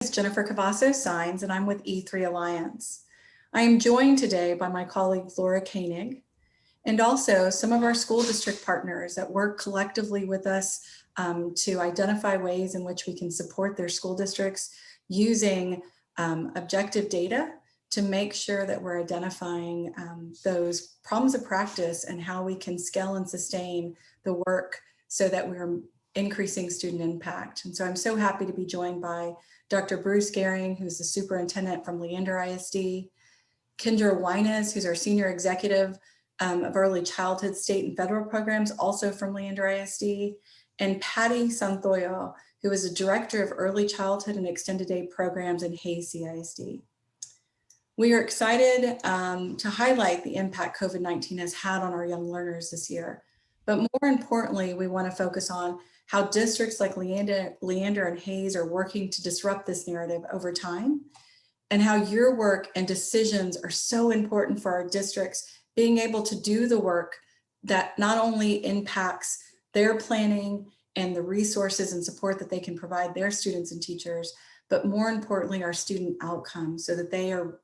Is Jennifer Cavazos Saenz, and I'm with E3 Alliance. I am joined today by my colleague Laura Koenig, and also some of our school district partners that work collectively with us to identify ways in which we can support their school districts using objective data to make sure that we're identifying those problems of practice and how we can scale and sustain the work so that we're increasing student impact. And so I'm so happy to be joined by Dr. Bruce Gehring, who's the superintendent from Leander ISD, Kendra Wines, who's our senior executive of early childhood state and federal programs, also from Leander ISD, and Patty Santhoyo, who is the director of early childhood and extended day programs in Hcisd ISD. We are excited to highlight the impact COVID-19 has had on our young learners this year. But more importantly, we want to focus on how districts like Leander and Hcisd are working to disrupt this narrative over time, and how your work and decisions are so important for our districts being able to do the work that not only impacts their planning and the resources and support that they can provide their students and teachers, but more importantly, our student outcomes, so that they are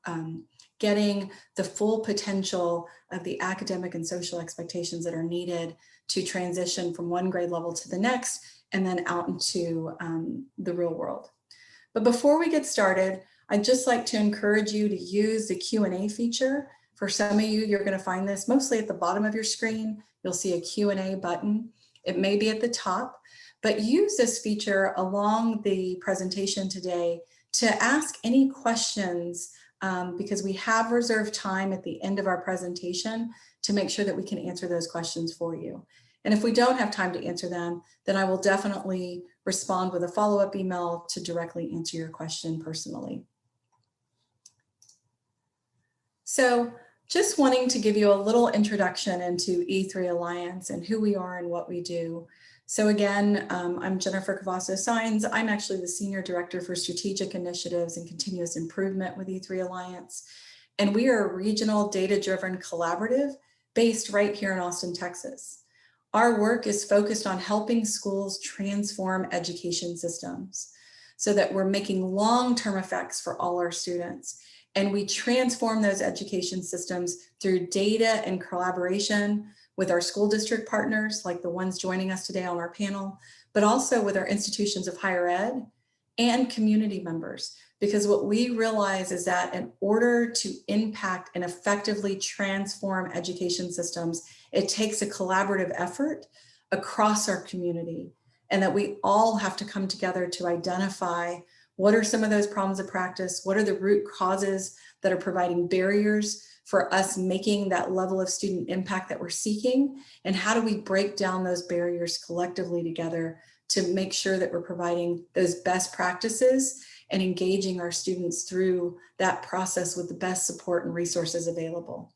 getting the full potential of the academic and social expectations that are needed to transition from one grade level to the next and then out into the real world. But before we get started, I'd just like to encourage you to use the Q&A feature. For some of you, you're going to find this mostly at the bottom of your screen. You'll see a Q&A button. It may be at the top, but use this feature along the presentation today to ask any questions because we have reserved time at the end of our presentation to make sure that we can answer those questions for you. And if we don't have time to answer them, then I will definitely respond with a follow-up email to directly answer your question personally. So just wanting to give you a little introduction into E3 Alliance and who we are and what we do. So again, I'm Jennifer Cavazos Saenz. I'm actually the Senior Director for Strategic Initiatives and Continuous Improvement with E3 Alliance. And we are a regional data-driven collaborative based right here in Austin, Texas. Our work is focused on helping schools transform education systems so that we're making long-term effects for all our students. And we transform those education systems through data and collaboration with our school district partners, like the ones joining us today on our panel, but also with our institutions of higher ed and community members. Because what we realize is that in order to impact and effectively transform education systems, it takes a collaborative effort across our community, and that we all have to come together to identify what are some of those problems of practice, what are the root causes that are providing barriers for us making that level of student impact that we're seeking, and how do we break down those barriers collectively together to make sure that we're providing those best practices and engaging our students through that process with the best support and resources available.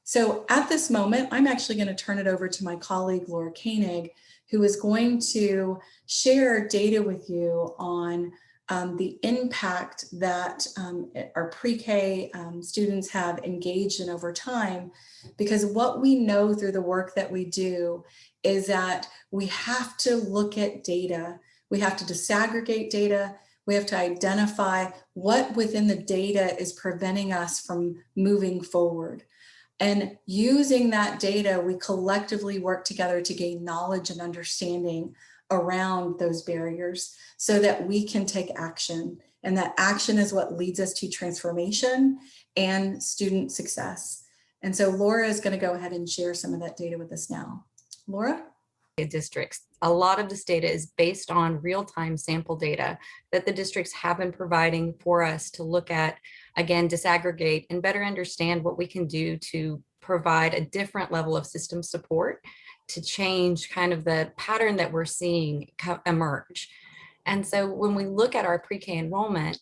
So at this moment, I'm actually going to turn it over to my colleague, Laura Koenig, who is going to share data with you on the impact that our pre-K students have engaged in over time. Because what we know through the work that we do is that we have to look at data. We have to disaggregate data. We have to identify what within the data is preventing us from moving forward. And using that data, we collectively work together to gain knowledge and understanding around those barriers so that we can take action. And that action is what leads us to transformation and student success. And so Laura is going to go ahead and share some of that data with us now. Laura? Districts. A lot of this data is based on real-time sample data that the districts have been providing for us to look at, again, disaggregate and better understand what we can do to provide a different level of system support to change kind of the pattern that we're seeing emerge. And so when we look at our pre-K enrollment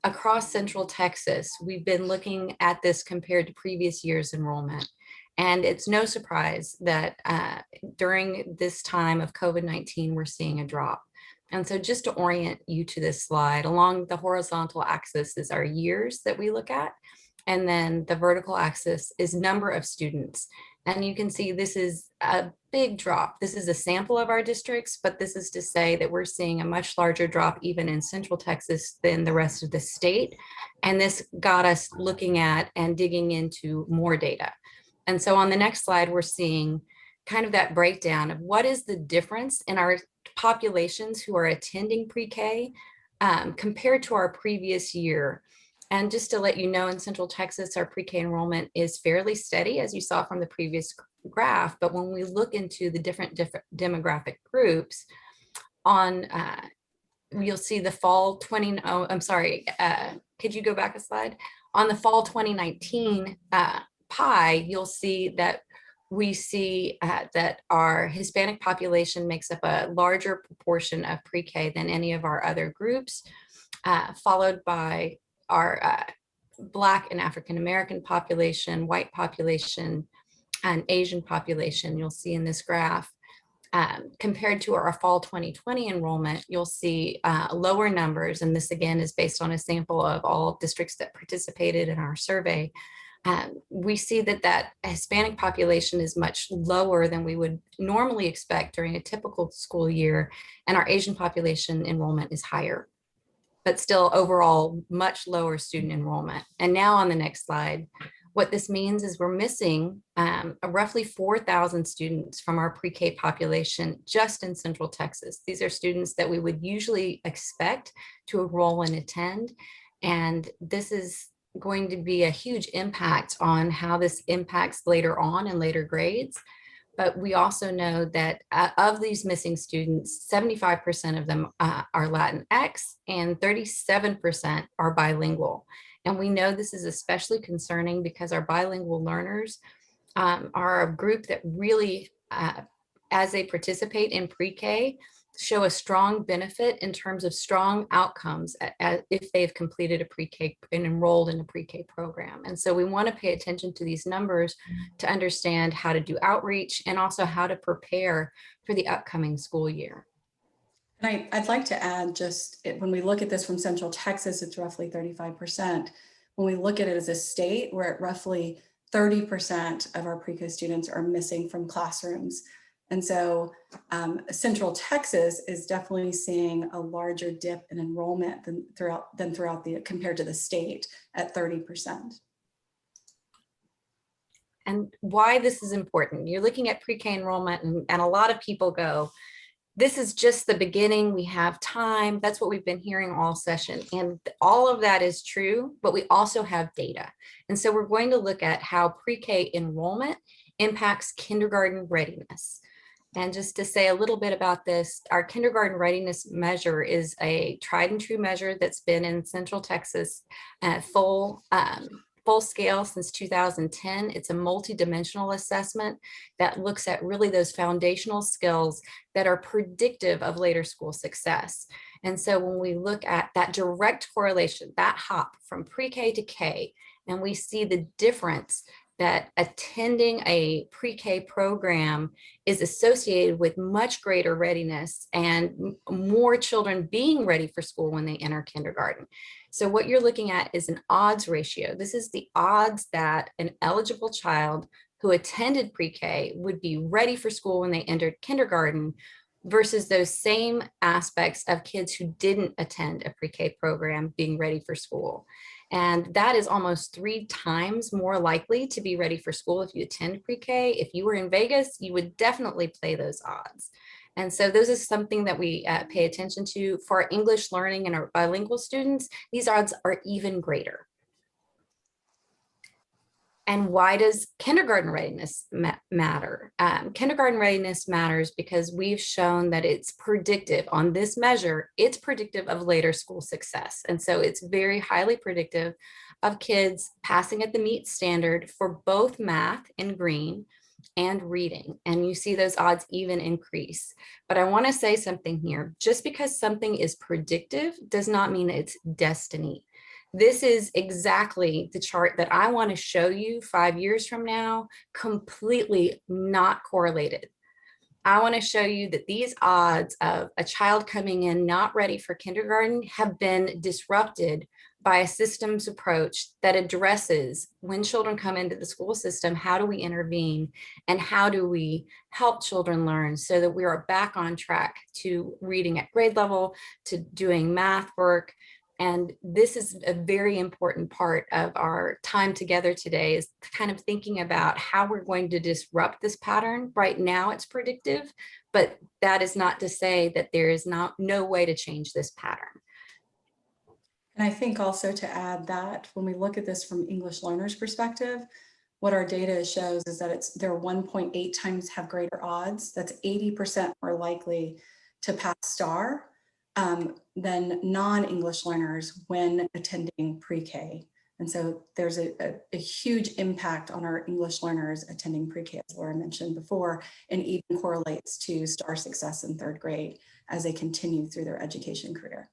across Central Texas, we've been looking at this compared to previous year's enrollment. And it's no surprise that during this time of COVID-19, we're seeing a drop. And so just to orient you to this slide, along the horizontal axis is our years that we look at. And then the vertical axis is number of students. And you can see this is a big drop. This is a sample of our districts, but this is to say that we're seeing a much larger drop even in Central Texas than the rest of the state. And this got us looking at and digging into more data. And so on the next slide, we're seeing kind of that breakdown of what is the difference in our populations who are attending pre-K compared to our previous year. And just to let you know, in Central Texas, our pre-K enrollment is fairly steady, as you saw from the previous graph. But when we look into the different demographic groups, you'll see the fall 20, oh, I'm sorry, could you go back a slide? On the fall 2019 pie, you'll see that we see that our Hispanic population makes up a larger proportion of pre-K than any of our other groups, followed by our Black and African-American population, white population, and Asian population. You'll see in this graph, compared to our fall 2020 enrollment, you'll see lower numbers. And this again is based on a sample of all districts that participated in our survey. We see that Hispanic population is much lower than we would normally expect during a typical school year, and our Asian population enrollment is higher, but still overall much lower student enrollment. And now on the next slide, what this means is we're missing roughly 4,000 students from our pre-K population just in Central Texas. These are students that we would usually expect to enroll and attend. And this is going to be a huge impact on how this impacts later on in later grades. But we also know that of these missing students, 75% of them are Latinx and 37% are bilingual. And we know this is especially concerning because our bilingual learners are a group that really, as they participate in pre-K, show a strong benefit in terms of strong outcomes if they've completed a pre-K and enrolled in a pre-K program. And so we want to pay attention to these numbers to understand how to do outreach and also how to prepare for the upcoming school year. And I'd like to add, when we look at this from Central Texas, it's roughly 35%. When we look at it as a state, we're at roughly 30% of our pre-K students are missing from classrooms. And so Central Texas is definitely seeing a larger dip in enrollment compared to the state at 30%. And why this is important, you're looking at pre-K enrollment and a lot of people go, this is just the beginning, we have time. That's what we've been hearing all session. And all of that is true, but we also have data. And so we're going to look at how pre-K enrollment impacts kindergarten readiness. And just to say a little bit about this, our kindergarten readiness measure is a tried and true measure that's been in Central Texas full scale since 2010. It's a multidimensional assessment that looks at really those foundational skills that are predictive of later school success. And so when we look at that direct correlation, that hop from pre-K to K, and we see the difference that attending a pre-K program is associated with much greater readiness and more children being ready for school when they enter kindergarten. So what you're looking at is an odds ratio. This is the odds that an eligible child who attended pre-K would be ready for school when they entered kindergarten versus those same aspects of kids who didn't attend a pre-K program being ready for school. And that is almost 3 times more likely to be ready for school if you attend pre-K. If you were in Vegas, you would definitely play those odds. And so those is something that we pay attention to. For our English learning and our bilingual students, these odds are even greater. And why does kindergarten readiness matter? Kindergarten readiness matters because we've shown that it's predictive. On this measure, it's predictive of later school success. And so it's very highly predictive of kids passing at the MEET standard for both math in green and reading. And you see those odds even increase. But I want to say something here. Just because something is predictive does not mean it's destiny. This is exactly the chart that I want to show you 5 years from now, completely not correlated. I want to show you that these odds of a child coming in not ready for kindergarten have been disrupted by a systems approach that addresses when children come into the school system, how do we intervene and how do we help children learn so that we are back on track to reading at grade level, to doing math work. And this is a very important part of our time together today, is kind of thinking about how we're going to disrupt this pattern. Right now it's predictive, but that is not to say that there is no way to change this pattern. And I think also to add that when we look at this from English learners' perspective, what our data shows is that they're 1.8 times have greater odds. That's 80% more likely to pass STAR than non-English learners when attending pre-K. And so there's a huge impact on our English learners attending pre-K, as Laura mentioned before, and even correlates to STAR success in 3rd grade as they continue through their education career.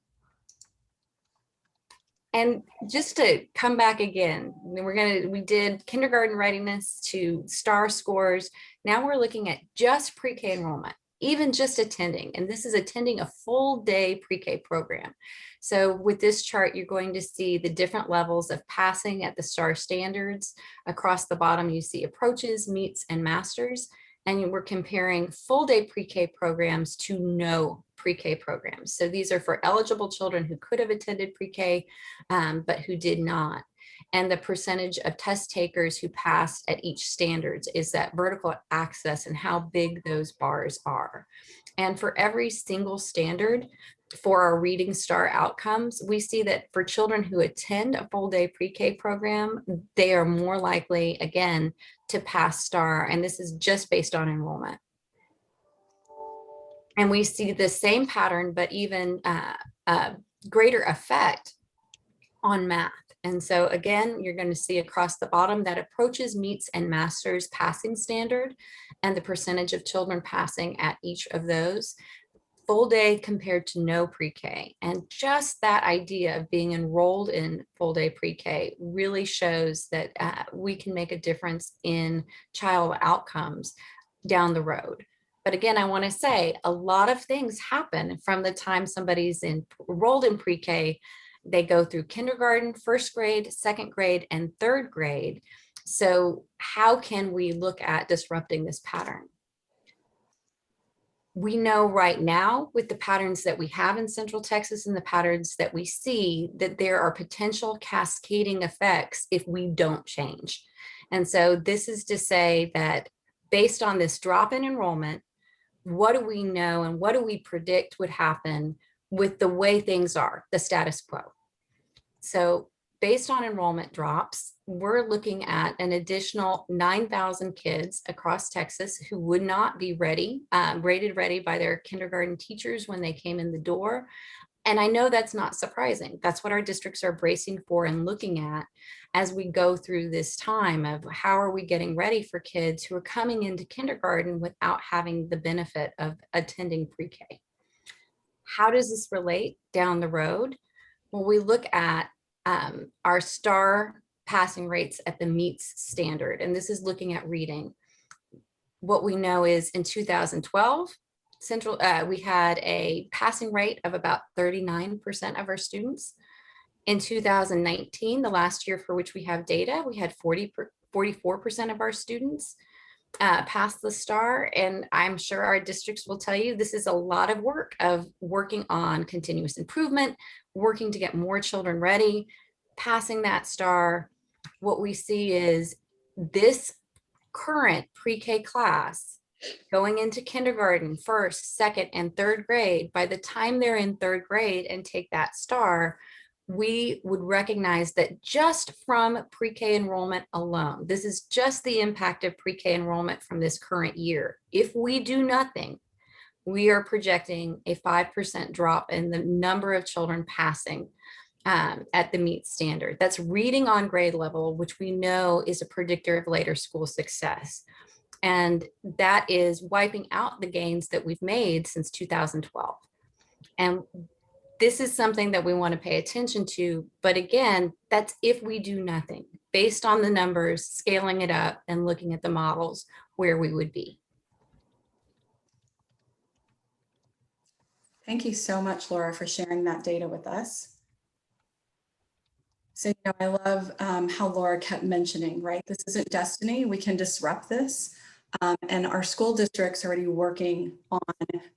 And just to come back again, we did kindergarten readiness to STAR scores. Now we're looking at just pre-K enrollment, even just attending. And this is attending a full day pre-K program. So with this chart, you're going to see the different levels of passing at the STAR standards. Across the bottom, you see approaches, meets, and masters. And we're comparing full day pre-K programs to no pre-K programs. So these are for eligible children who could have attended pre-K, but who did not. And the percentage of test takers who passed at each standards is that vertical axis and how big those bars are. And for every single standard for our reading STAR outcomes, we see that for children who attend a full day pre-K program, they are more likely, again, to pass STAR. And this is just based on enrollment. And we see the same pattern, but even greater effect on math. And so again, you're going to see across the bottom that approaches, meets, and masters passing standard and the percentage of children passing at each of those. Full day compared to no pre-K. And just that idea of being enrolled in full day pre-K really shows that we can make a difference in child outcomes down the road. But again, I want to say a lot of things happen from the time somebody's enrolled in pre-K. They go through kindergarten, 1st grade, 2nd grade, and 3rd grade. So how can we look at disrupting this pattern? We know right now with the patterns that we have in Central Texas and the patterns that we see that there are potential cascading effects if we don't change. And so this is to say that based on this drop in enrollment, what do we know and what do we predict would happen with the way things are, the status quo? So based on enrollment drops, we're looking at an additional 9,000 kids across Texas who would not be ready, rated ready by their kindergarten teachers when they came in the door. And I know that's not surprising. That's what our districts are bracing for and looking at as we go through this time of how are we getting ready for kids who are coming into kindergarten without having the benefit of attending pre-K. How does this relate down the road? Well, we look at our STAR passing rates at the meets standard, and this is looking at reading. What we know is in 2012, we had a passing rate of about 39% of our students. In 2019, the last year for which we have data, we had 44% of our students pass the STAR. And I'm sure our districts will tell you this is a lot of work of working on continuous improvement, working to get more children ready, passing that STAR. What we see is this current pre-K class going into kindergarten, 1st, 2nd, and 3rd grade. By the time they're in 3rd grade and take that STAR, we would recognize that just from pre-K enrollment alone, this is just the impact of pre-K enrollment from this current year. If we do nothing, we are projecting a 5% drop in the number of children passing at the meet standard. That's reading on grade level, which we know is a predictor of later school success. And that is wiping out the gains that we've made since 2012. And this is something that we want to pay attention to. But again, that's if we do nothing, based on the numbers, scaling it up and looking at the models where we would be. Thank you so much, Laura, for sharing that data with us. So, I love how Laura kept mentioning, right? This isn't destiny. We can disrupt this. And our school districts are already working on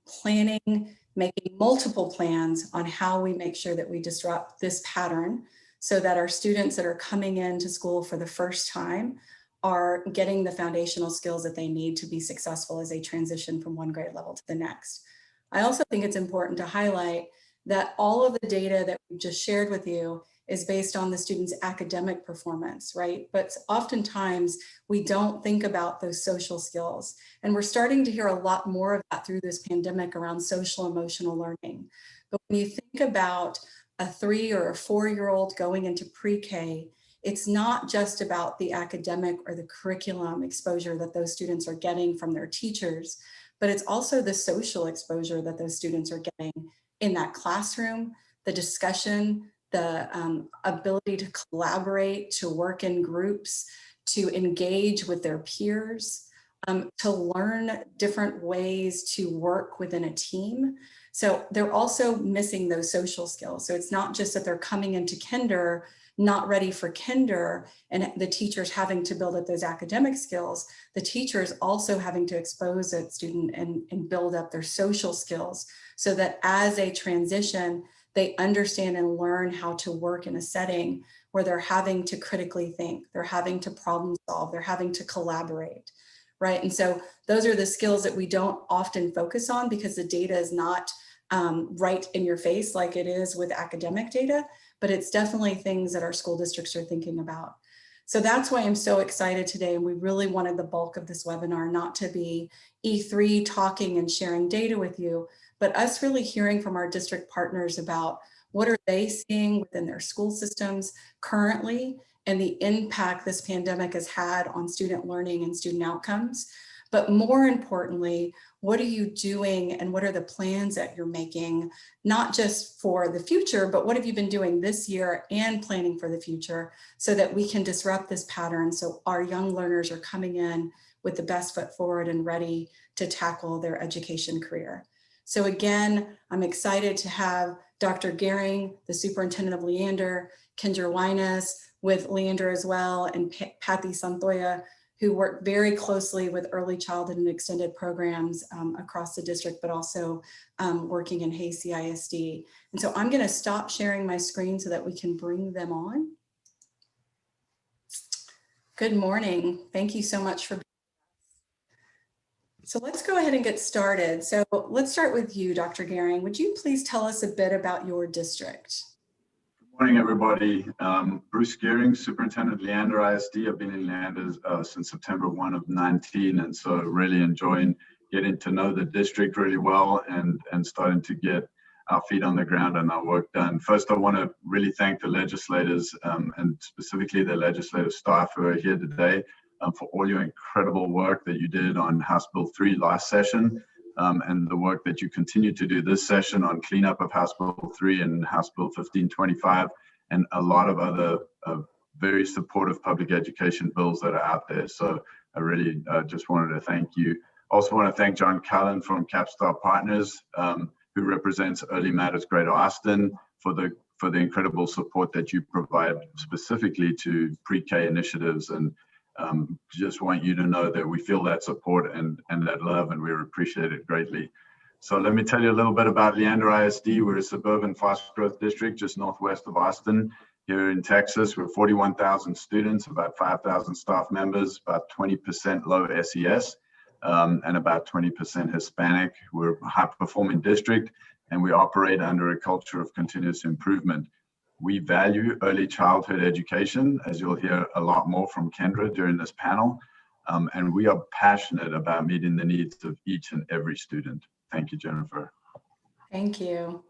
planning, making multiple plans on how we make sure that we disrupt this pattern so that our students that are coming into school for the first time are getting the foundational skills that they need to be successful as they transition from one grade level to the next. I also think it's important to highlight that all of the data that we've just shared with you is based on the student's academic performance, right? But oftentimes we don't think about those social skills. And we're starting to hear a lot more of that through this pandemic around social emotional learning. But when you think about a 3 or a 4-year-old going into pre-K, it's not just about the academic or the curriculum exposure that those students are getting from their teachers, but it's also the social exposure that those students are getting in that classroom, the discussion, the ability to collaborate, to work in groups, to engage with their peers, to learn different ways to work within a team. So they're also missing those social skills. So it's not just that they're coming into kinder, not ready for kinder, and the teachers having to build up those academic skills. The teachers also having to expose that student and build up their social skills so that as they transition, they understand and learn how to work in a setting where they're having to critically think, they're having to problem solve, they're having to collaborate, right? And so those are the skills that we don't often focus on because the data is not right in your face like it is with academic data, but it's definitely things that our school districts are thinking about. So that's why I'm so excited today. And we really wanted the bulk of this webinar not to be E3 talking and sharing data with you, but us really hearing from our district partners about what are they seeing within their school systems currently and the impact this pandemic has had on student learning and student outcomes. But more importantly, what are you doing and what are the plans that you're making, not just for the future, but what have you been doing this year and planning for the future so that we can disrupt this pattern so our young learners are coming in with the best foot forward and ready to tackle their education career. So again, I'm excited to have Dr. Gehring, the superintendent of Leander, Kendra Wines with Leander as well, and Patty Santoya, who work very closely with early childhood and extended programs across the district, but also working in Hcisd. And so I'm going to stop sharing my screen so that we can bring them on. Good morning. Thank you so much for being with us. So let's go ahead and get started. So let's start with you, Dr. Gehring. Would you please tell us a bit about your district? Good morning, everybody. Bruce Gehring, Superintendent Leander ISD. I've been in Leander since September 1 of 19, and so really enjoying getting to know the district really well and starting to get our feet on the ground and our work done. First, I want to really thank the legislators and specifically the legislative staff who are here today for all your incredible work that you did on House Bill 3 last session. And the work that you continue to do this session on cleanup of House Bill 3 and House Bill 1525, and a lot of other very supportive public education bills that are out there. So I really just wanted to thank you. Also want to thank John Cullen from Capstar Partners, who represents Early Matters Greater Austin, for the incredible support that you provide specifically to pre-K initiatives. And just want you to know that we feel that support and that love, and we appreciate it greatly. So let me tell you a little bit about Leander ISD. We're a suburban fast growth district just northwest of Austin here in Texas. We're 41,000 students, about 5,000 staff members, about 20% low SES, and about 20% Hispanic. We're a high performing district, and we operate under a culture of continuous improvement. We value early childhood education, as you'll hear a lot more from Kendra during this panel, and we are passionate about meeting the needs of each and every student. Thank you, Jennifer. Thank you.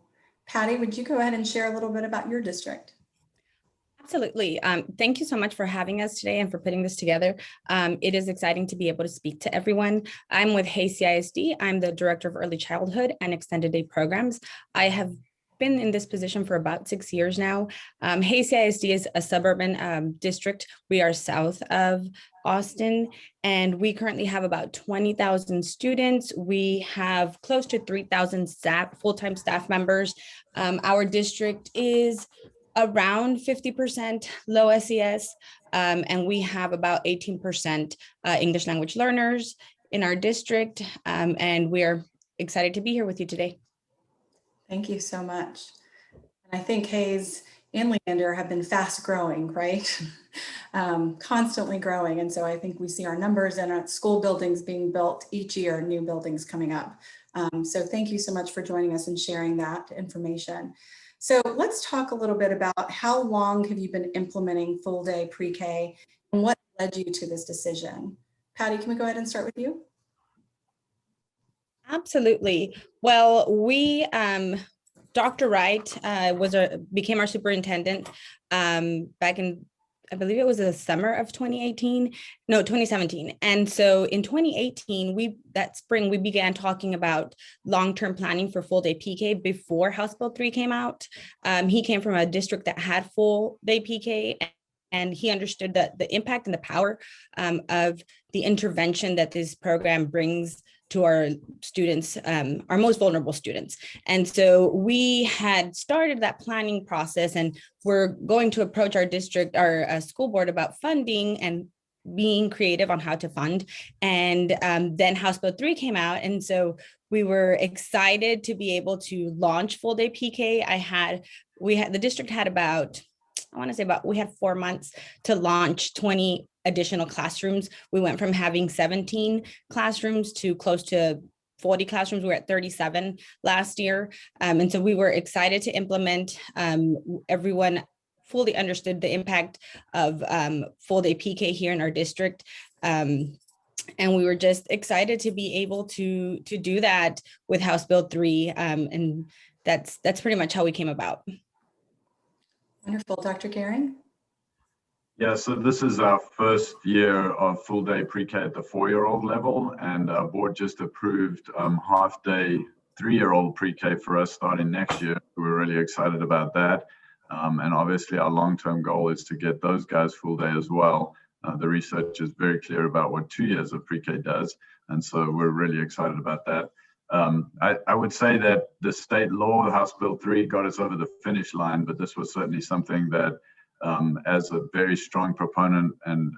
Patty, would you go ahead and share a little bit about your district? Absolutely. Thank you so much for having us today and for putting this together. It is exciting to be able to speak to everyone. I'm with Hcisd. I'm the Director of Early Childhood and Extended Day Programs. I have been in this position for about 6 years now. Hcisd is a suburban district. We are south of Austin, and we currently have about 20,000 students. We have close to 3,000 full-time staff members. Our district is Around 50% low SES, and we have about 18% English language learners in our district, and we're excited to be here with you today. Thank you so much. And I think Hcisd and Leander have been fast growing, right? Constantly growing. And so I think we see our numbers and our school buildings being built each year, new buildings coming up. So thank you so much for joining us and sharing that information. So let's talk a little bit about how long have you been implementing full day pre-K and what led you to this decision? Patty, can we go ahead and start with you? Absolutely. Well, Dr. Wright became our superintendent back in, I believe it was the summer of 2017. And so in 2018, that spring, we began talking about long-term planning for full day PK before House Bill 3 came out. He came from a district that had full day PK, and he understood the impact and the power of the intervention that this program brings to our students, our most vulnerable students. And so we had started that planning process, and we're going to approach our district, our school board, about funding and being creative on how to fund. And then House Bill 3 came out. And so we were excited to be able to launch full day PK. The district had we had 4 months to launch 20 additional classrooms. We went from having 17 classrooms to close to 40 classrooms. We were at 37 last year. And so we were excited to implement. Everyone fully understood the impact of full day PK here in our district. And we were just excited to be able to do that with House Bill 3. And that's pretty much how we came about. Wonderful. Dr. Gehring? Yeah, so this is our first year of full day pre-K at the 4-year-old level, and our board just approved half day 3-year-old pre-K for us starting next year. We're really excited about that. And obviously our long-term goal is to get those guys full day as well. The research is very clear about what 2 years of pre-K does. And so we're really excited about that. I would say that the state law, House Bill 3, got us over the finish line, but this was certainly something that as a very strong proponent and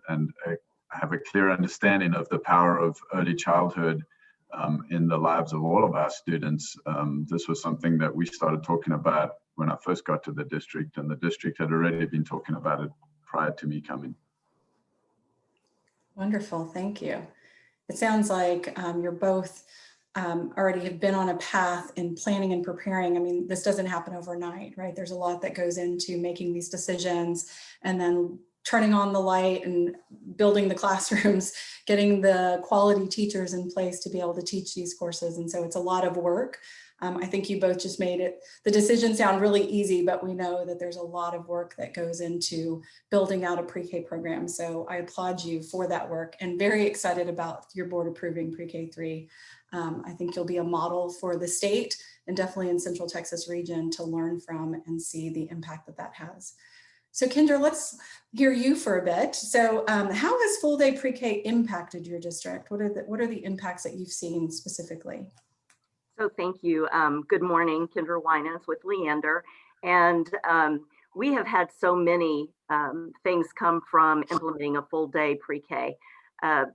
have a clear understanding of the power of early childhood in the lives of all of our students. This was something that we started talking about when I first got to the district, and the district had already been talking about it prior to me coming. Wonderful, thank you. It sounds like you're both already have been on a path in planning and preparing. I mean, this doesn't happen overnight, right? There's a lot that goes into making these decisions and then turning on the light and building the classrooms, getting the quality teachers in place to be able to teach these courses. And so it's a lot of work. I think you both just made the decision sound really easy, but we know that there's a lot of work that goes into building out a pre-K program. So I applaud you for that work and very excited about your board approving pre-K 3. I think you'll be a model for the state and definitely in Central Texas region to learn from and see the impact that that has. So Kendra, let's hear you for a bit. So how has full day pre-K impacted your district? What are the impacts that you've seen specifically? So thank you. Good morning, Kendra Winans with Leander. And we have had so many things come from implementing a full day pre-K.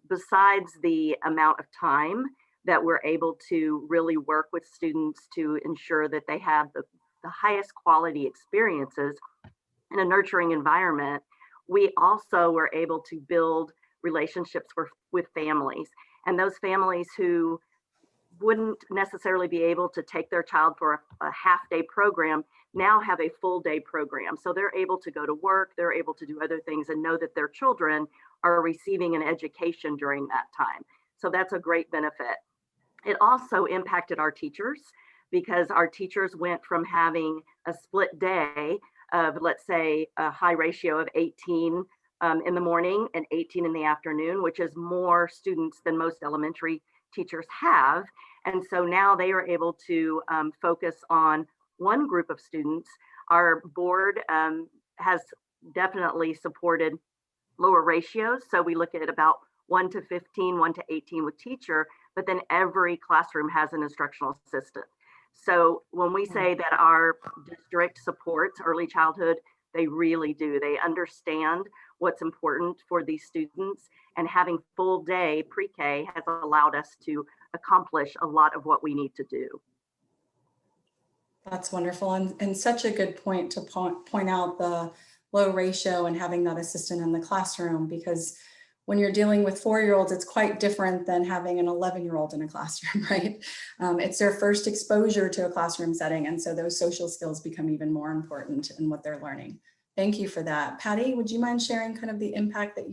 Besides the amount of time that we're able to really work with students to ensure that they have the highest quality experiences in a nurturing environment, we also were able to build relationships with families, and those families who wouldn't necessarily be able to take their child for a half-day program now have a full-day program. So they're able to go to work, they're able to do other things and know that their children are receiving an education during that time. So that's a great benefit. It also impacted our teachers because our teachers went from having a split day of, let's say, a high ratio of 18 in the morning and 18 in the afternoon, which is more students than most elementary teachers have. And so now they are able to focus on one group of students. Our board has definitely supported lower ratios. So we look at about 1 to 15, 1 to 18 with teacher, but then every classroom has an instructional assistant. So when we say that our district supports early childhood, they really do. They understand what's important for these students, and having full day pre-K has allowed us to accomplish a lot of what we need to do. That's wonderful, and such a good point to point out the low ratio and having that assistant in the classroom, because when you're dealing with 4-year-olds, it's quite different than having an 11-year-old in a classroom, right? It's their first exposure to a classroom setting, and so those social skills become even more important in what they're learning. Thank you for that. Patty, would you mind sharing kind of the impact that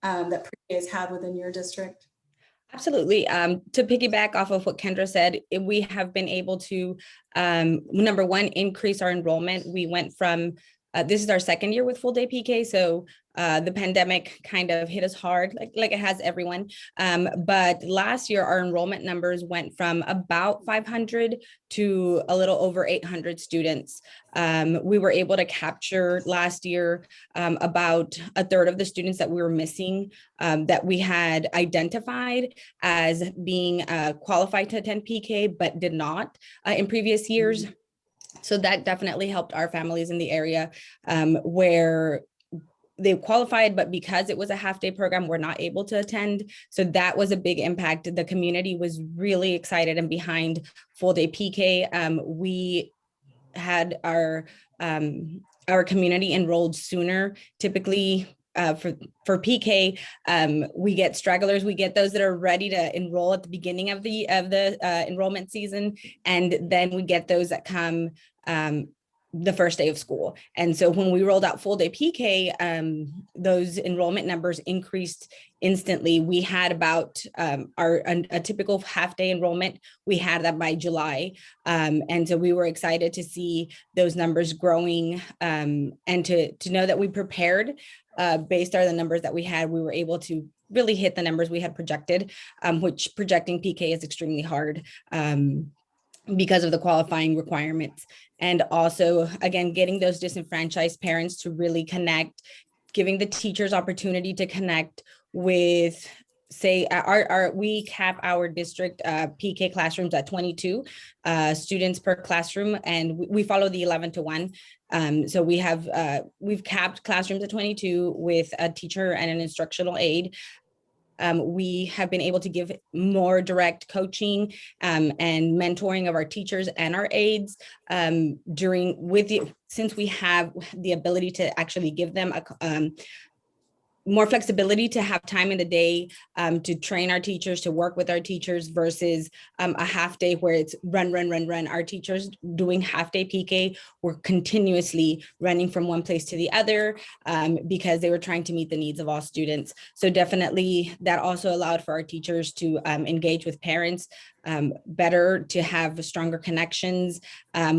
that pre-K has had within your district? Absolutely. To piggyback off of what Kendra said, we have been able to, number one, increase our enrollment. We went from, this is our second year with full day PK, so the pandemic kind of hit us hard, like it has everyone. But last year, our enrollment numbers went from about 500 to a little over 800 students. We were able to capture last year about a third of the students that we were missing, that we had identified as being qualified to attend PK, but did not in previous years. So that definitely helped our families in the area where they qualified, but because it was a half-day program, we're not able to attend. So that was a big impact. The community was really excited and behind full-day PK. We had our community enrolled sooner. Typically, for PK, we get stragglers. We get those that are ready to enroll at the beginning of the enrollment season, and then we get those that come the first day of school. And so when we rolled out full day PK, those enrollment numbers increased instantly. We had about a typical half day enrollment. We had that by July. And so we were excited to see those numbers growing, and to know that we prepared based on the numbers that we had. We were able to really hit the numbers we had projected, which projecting PK is extremely hard because of the qualifying requirements. And also, again, getting those disenfranchised parents to really connect, giving the teachers opportunity to connect with, say, we cap our district PK classrooms at 22 students per classroom, and we follow the 11-to-1. So we've capped classrooms at 22 with a teacher and an instructional aide. We have been able to give more direct coaching and mentoring of our teachers and our aides since we have the ability to actually give them more flexibility to have time in the day to train our teachers, to work with our teachers, versus a half day where it's run. Our teachers doing half day PK were continuously running from one place to the other because they were trying to meet the needs of all students. So definitely that also allowed for our teachers to engage with parents better, to have stronger connections.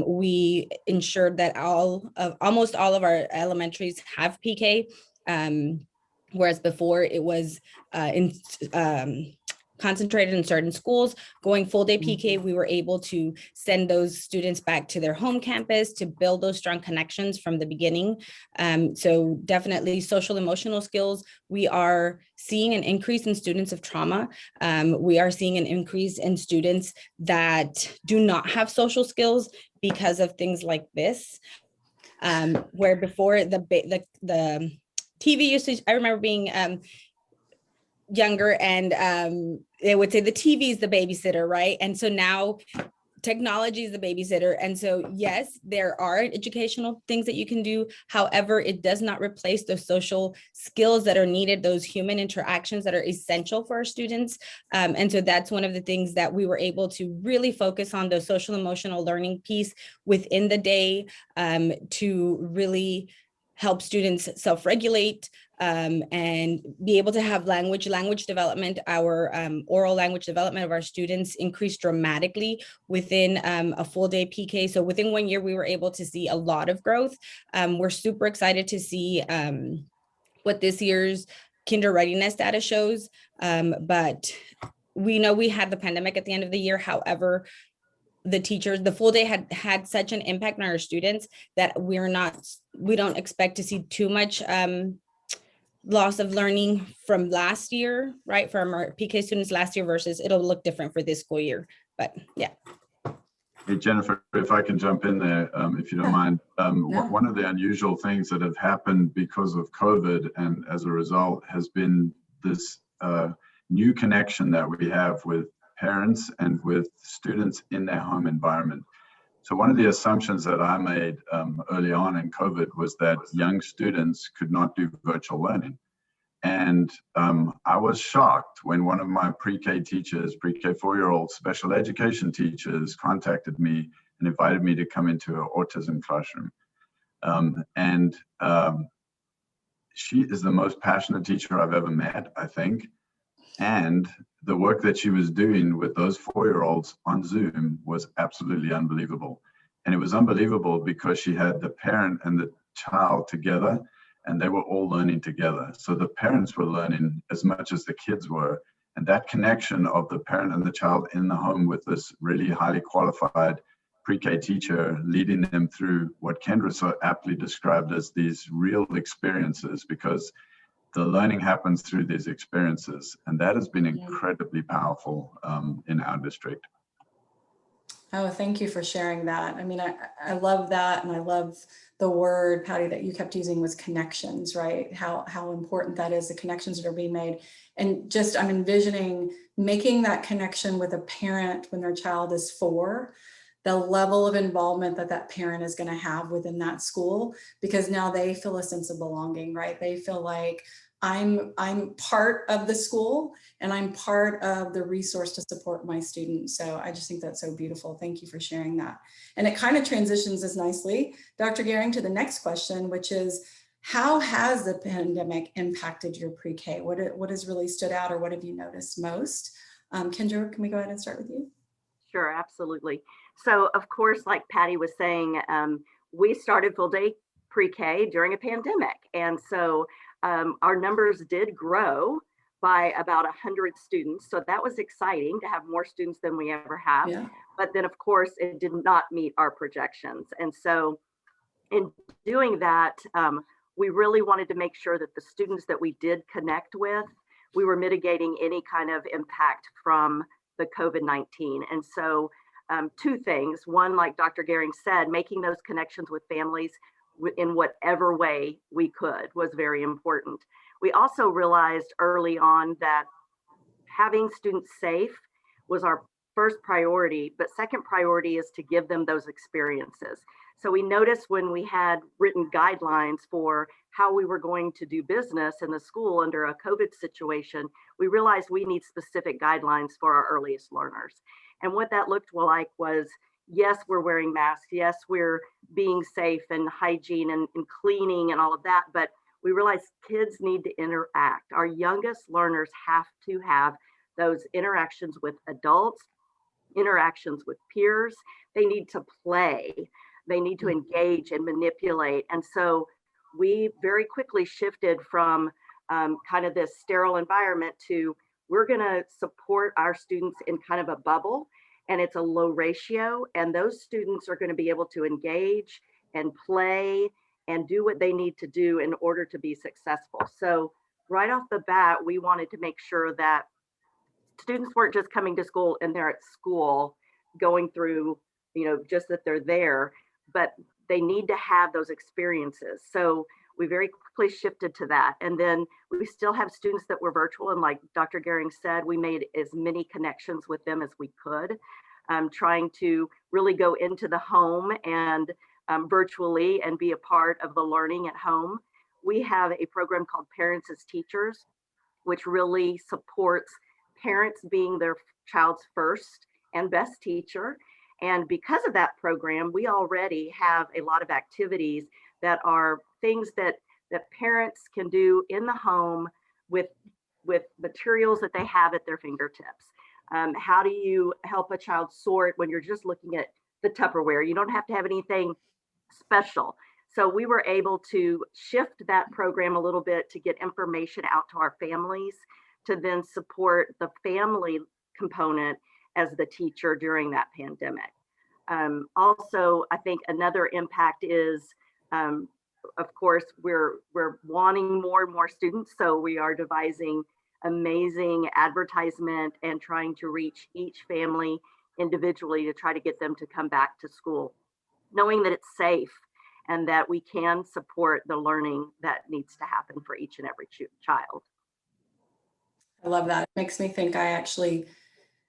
We ensured that almost all of our elementaries have PK. Whereas before it was concentrated in certain schools. Going full day PK, we were able to send those students back to their home campus to build those strong connections from the beginning. So definitely social emotional skills. We are seeing an increase in students of trauma. We are seeing an increase in students that do not have social skills because of things like this, where before the TV usage, I remember being younger, and they would say the TV is the babysitter, right? And so now technology is the babysitter. And so yes, there are educational things that you can do. However, it does not replace those social skills that are needed, those human interactions that are essential for our students. And so that's one of the things that we were able to really focus on, the social emotional learning piece within the day, to really help students self-regulate and be able to have language development. Our oral language development of our students increased dramatically within a full day PK. So within 1 year, we were able to see a lot of growth. We're super excited to see what this year's kinder readiness data shows. But we know we had the pandemic at the end of the year. However, the teachers, the full day had such an impact on our students that we don't expect to see too much loss of learning from last year, right? From our PK students last year versus it'll look different for this school year, but yeah. Hey, Jennifer, if I can jump in there, if you don't mind. No. One of the unusual things that have happened because of COVID and as a result has been this new connection that we have with parents and with students in their home environment. So one of the assumptions that I made early on in COVID was that young students could not do virtual learning. And I was shocked when one of my pre-K teachers, pre-K 4-year-old special education teachers contacted me and invited me to come into her autism classroom. She is the most passionate teacher I've ever met, I think. And the work that she was doing with those 4-year-olds on Zoom was absolutely unbelievable. And it was unbelievable because she had the parent and the child together, and they were all learning together. So the parents were learning as much as the kids were. And that connection of the parent and the child in the home with this really highly qualified pre-K teacher leading them through what Kendra so aptly described as these real experiences, because the learning happens through these experiences. And that has been incredibly powerful in our district. Oh, thank you for sharing that. I mean, I love that. And I love the word, Patty, that you kept using was connections, right? How important that is, the connections that are being made. And just, I'm envisioning making that connection with a parent when their child is 4, the level of involvement that that parent is going to have within that school, because now they feel a sense of belonging, right? They feel like I'm part of the school and I'm part of the resource to support my students. So I just think that's so beautiful. Thank you for sharing that. And it kind of transitions us nicely, Dr. Gehring, to the next question, which is, how has the pandemic impacted your pre-K? What has really stood out, or what have you noticed most? Kendra, can we go ahead and start with you? Sure, absolutely. So of course, like Patty was saying, we started full day pre-K during a pandemic. And so our numbers did grow by about 100 students. So that was exciting to have more students than we ever have. Yeah. But then of course, it did not meet our projections. And so in doing that, we really wanted to make sure that the students that we did connect with, we were mitigating any kind of impact from the COVID-19. And so 2 things. One, like Dr. Gehring said, making those connections with families in whatever way we could was very important. We also realized early on that having students safe was our first priority, but second priority is to give them those experiences. So we noticed when we had written guidelines for how we were going to do business in the school under a COVID situation, we realized we need specific guidelines for our earliest learners. And what that looked like was, yes, we're wearing masks. Yes, we're being safe and hygiene and cleaning and all of that. But we realized kids need to interact. Our youngest learners have to have those interactions with adults, interactions with peers. They need to play. They need to engage and manipulate. And so we very quickly shifted from kind of this sterile environment to, we're going to support our students in kind of a bubble, and it's a low ratio, and those students are going to be able to engage and play and do what they need to do in order to be successful. So right off the bat, we wanted to make sure that students weren't just coming to school and they're at school going through, just that they're there, but they need to have those experiences. So we very quickly shifted to that. And then we still have students that were virtual. And like Dr. Gehring said, we made as many connections with them as we could, trying to really go into the home and virtually and be a part of the learning at home. We have a program called Parents as Teachers, which really supports parents being their child's first and best teacher. And because of that program, we already have a lot of activities that are things that parents can do in the home with materials that they have at their fingertips. How do you help a child sort when you're just looking at the Tupperware? You don't have to have anything special. So we were able to shift that program a little bit to get information out to our families, to then support the family component as the teacher during that pandemic. Also, I think another impact is, of course, we're wanting more and more students. So we are devising amazing advertisement and trying to reach each family individually to try to get them to come back to school, knowing that it's safe and that we can support the learning that needs to happen for each and every child. I love that. It makes me think I actually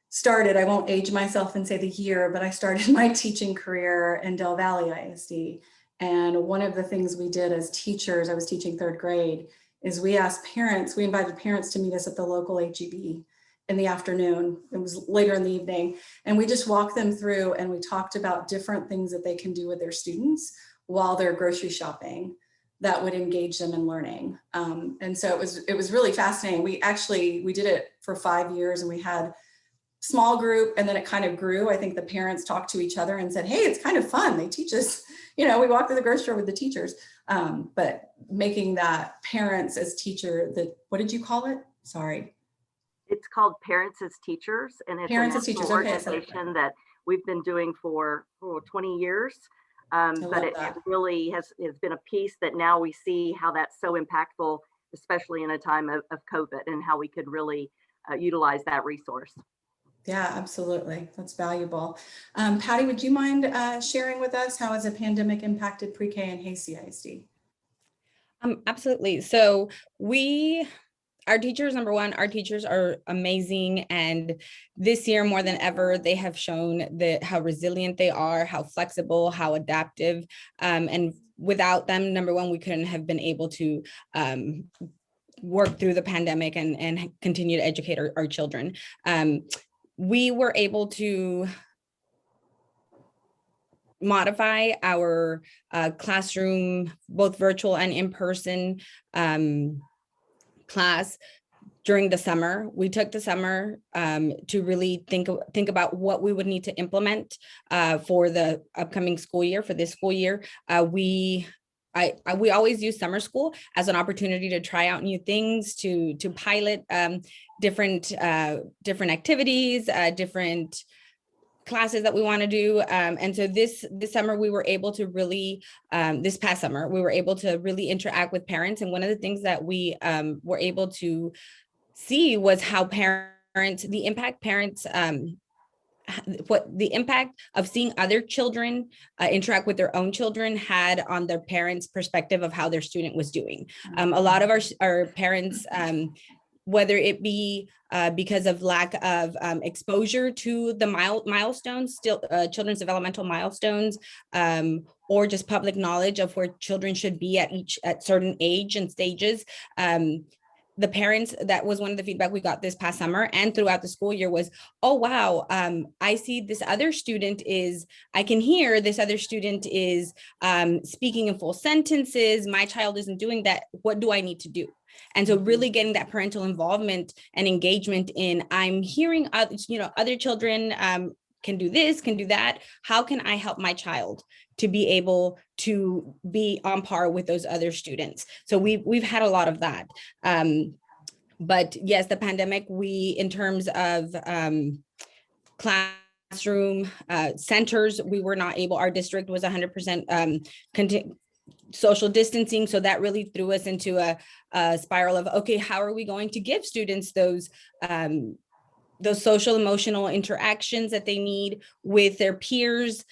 started, I won't age myself and say the year, but I started my teaching career in Del Valle ISD. And one of the things we did as teachers, I was teaching 3rd grade, is we invited parents to meet us at the local HEB in the afternoon. It was later in the evening. And we just walked them through and we talked about different things that they can do with their students while they're grocery shopping that would engage them in learning. And so it was really fascinating. We did it for 5 years, and we had small group, and then it kind of grew. I think the parents talked to each other and said, hey, it's kind of fun. They teach us, we walk to the grocery store with the teachers, but making that parents as teacher, what did you call it? Sorry. It's called Parents as Teachers, and it's Parents a as Teachers. national Okay, organization that we've been doing for 20 years. But it really has been a piece that now we see how that's so impactful, especially in a time of COVID, and how we could really utilize that resource. Yeah, absolutely. That's valuable. Patty, would you mind sharing with us how has a pandemic impacted pre-K and Hcisd? Absolutely. So our teachers, number one, our teachers are amazing. And this year, more than ever, they have shown how resilient they are, how flexible, how adaptive. And without them, number one, we couldn't have been able to work through the pandemic and continue to educate our children. We were able to modify our classroom, both virtual and in-person class during the summer. We took the summer to really think about what we would need to implement for the upcoming school year, for this school year. We always use summer school as an opportunity to try out new things, to pilot different activities, different classes that we want to do. And so this summer we were able to really, this past summer, we were able to really interact with parents. And one of the things that we were able to see was how the impact of seeing other children interact with their own children had on their parents' perspective of how their student was doing. A lot of our parents, whether it be because of lack of exposure to the milestones, children's developmental milestones, or just public knowledge of where children should be at certain age and stages. The parents, that was one of the feedback we got this past summer and throughout the school year was, oh, wow, I see this other student I can hear this other student is speaking in full sentences. My child isn't doing that. What do I need to do? And so really getting that parental involvement and engagement in, I'm hearing other children can do this, can do that. How can I help my child to be able to be on par with those other students? So we've had a lot of that. But yes, the pandemic, in terms of classroom centers, we were not able, our district was 100% social distancing. So that really threw us into a spiral of, okay, how are we going to give students those social emotional interactions that they need with their peers?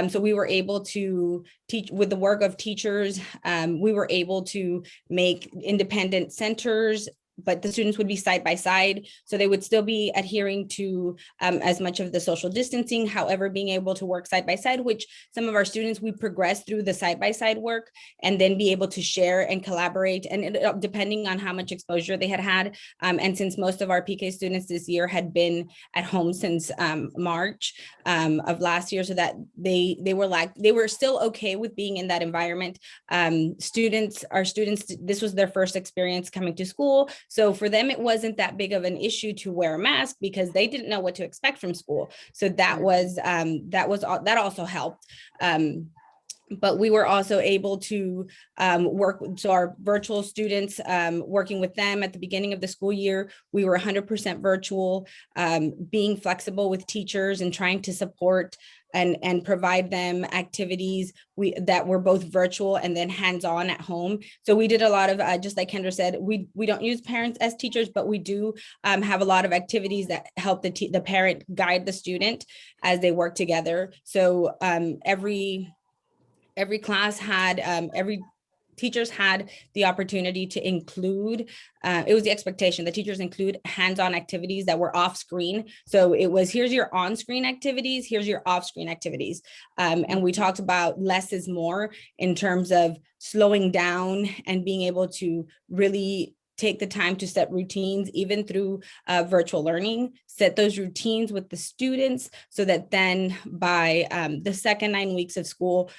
So we were able to teach with the work of teachers. We were able to make independent centers, but the students would be side by side. So they would still be adhering to as much of the social distancing, however, being able to work side by side, which some of our students, we progressed through the side by side work and then be able to share and collaborate, and depending on how much exposure they had. And since most of our PK students this year had been at home since March of last year, so that they were still okay with being in that environment. Our students, this was their first experience coming to school. So for them, it wasn't that big of an issue to wear a mask because they didn't know what to expect from school. So that also helped. But we were also able to work, so our virtual students, working with them at the beginning of the school year, we were 100% virtual, being flexible with teachers and trying to support and provide them activities that were both virtual and then hands-on at home. So we did a lot of, just like Kendra said, we don't use parents as teachers, but we do have a lot of activities that help the parent guide the student as they work together. So every class had, every teachers had the opportunity to include, it was the expectation that teachers include hands-on activities that were off screen. So it was, here's your on-screen activities, here's your off-screen activities. And we talked about less is more in terms of slowing down and being able to really take the time to set routines, even through virtual learning, set those routines with the students so that then by the second 9 weeks of school,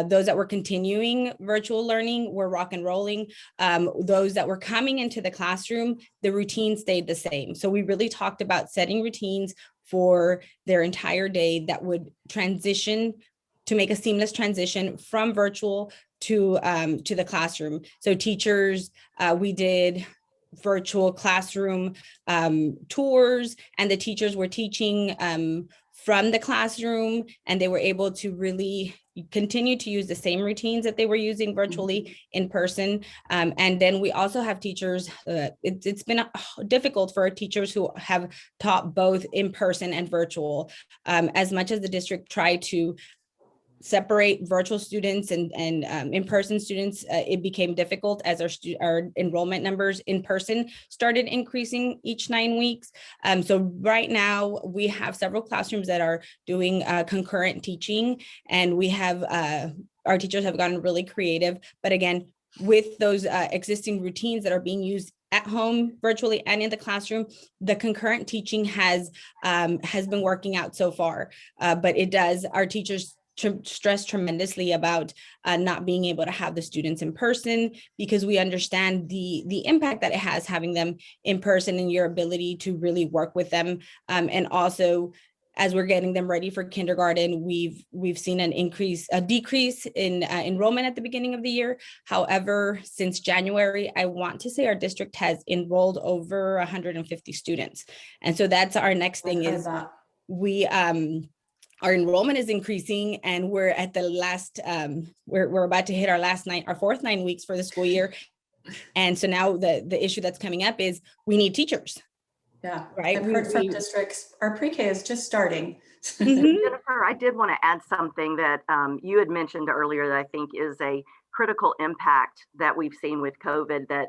those that were continuing virtual learning were rock and rolling. Those that were coming into the classroom, the routine stayed the same. So we really talked about setting routines for their entire day that would transition to make a seamless transition from virtual to the classroom. So teachers, we did virtual classroom tours, and the teachers were teaching from the classroom, and they were able to really continue to use the same routines that they were using virtually in person. And then we also have teachers, it's been difficult for our teachers who have taught both in person and virtual. As much as the district tried to separate virtual students and in-person students, it became difficult as our enrollment numbers in person started increasing each 9 weeks. So right now we have several classrooms that are doing concurrent teaching, and we have our teachers have gotten really creative. But again, with those existing routines that are being used at home, virtually, and in the classroom, the concurrent teaching has been working out so far. But it does, our teachers stress tremendously about not being able to have the students in person, because we understand the impact that it has having them in person and your ability to really work with them. And also, as we're getting them ready for kindergarten, we've seen a decrease in enrollment at the beginning of the year. However, since January, I want to say our district has enrolled over 150 students. And so that's our next thing is we our enrollment is increasing, and we're at the last, we're about to hit our fourth 9 weeks for the school year. And so now the issue that's coming up is we need teachers. Yeah, right. I've heard from districts, our pre-K is just starting. Jennifer, I did want to add something that you had mentioned earlier that I think is a critical impact that we've seen with COVID, that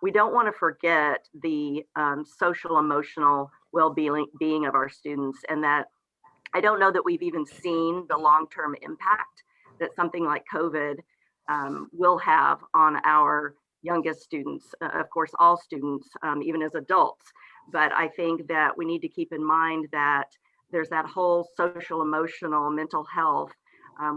we don't want to forget the social emotional well-being of our students, and that I don't know that we've even seen the long-term impact that something like COVID will have on our youngest students, of course, all students, even as adults. But I think that we need to keep in mind that there's that whole social, emotional, mental health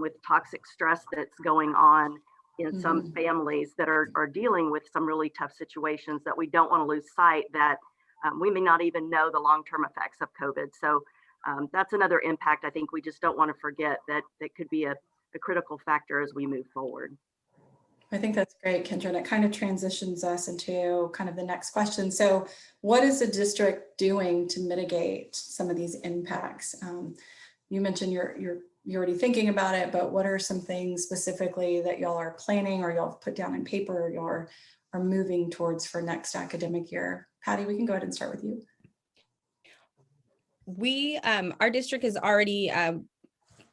with toxic stress that's going on in some families that are dealing with some really tough situations, that we don't want to lose sight that we may not even know the long-term effects of COVID. So that's another impact I think we just don't want to forget, that could be a critical factor as we move forward. I think that's great, Kendra, and it kind of transitions us into kind of the next question. So what is the district doing to mitigate some of these impacts? You mentioned you're already thinking about it, but what are some things specifically that y'all are planning, or y'all put down in paper, or y'all are moving towards for next academic year? Patty, we can go ahead and start with you. Our district is already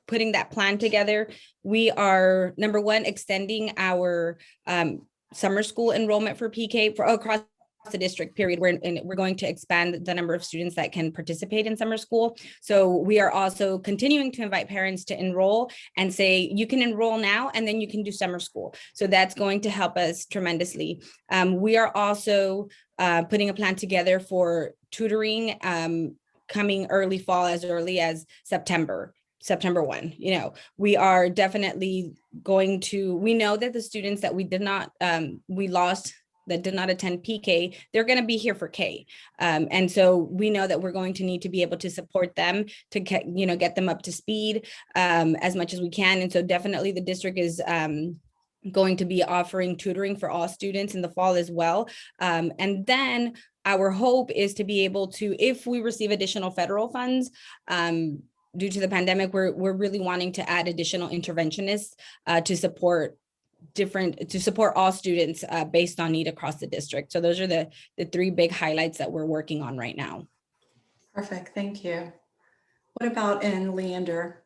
putting that plan together. We are, number one, extending our summer school enrollment for PK for across the district, period. We're going to expand the number of students that can participate in summer school. So we are also continuing to invite parents to enroll and say, you can enroll now and then you can do summer school. So that's going to help us tremendously. We are also putting a plan together for tutoring coming early fall, as early as September 1. We are definitely going to, we know that the students that we lost that did not attend PK, they're going to be here for K. And so we know that we're going to need to be able to support them to get them up to speed as much as we can. And so definitely the district is going to be offering tutoring for all students in the fall as well. And then our hope is to be able to, if we receive additional federal funds, due to the pandemic, we're really wanting to add additional interventionists to support all students based on need across the district. So those are the three big highlights that we're working on right now. Perfect, thank you. What about in Leander?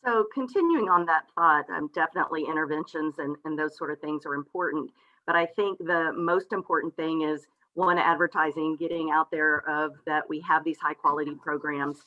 So continuing on that thought, definitely interventions and those sort of things are important. But I think the most important thing is, one, advertising, getting out there of that we have these high quality programs,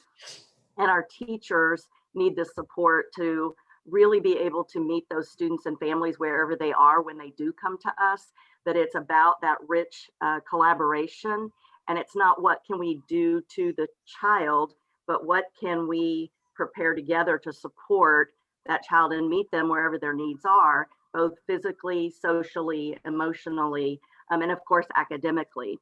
and our teachers need the support to really be able to meet those students and families wherever they are when they do come to us, that it's about that rich collaboration. And it's not what can we do to the child, but what can we prepare together to support that child and meet them wherever their needs are, both physically, socially, emotionally, and of course, academically.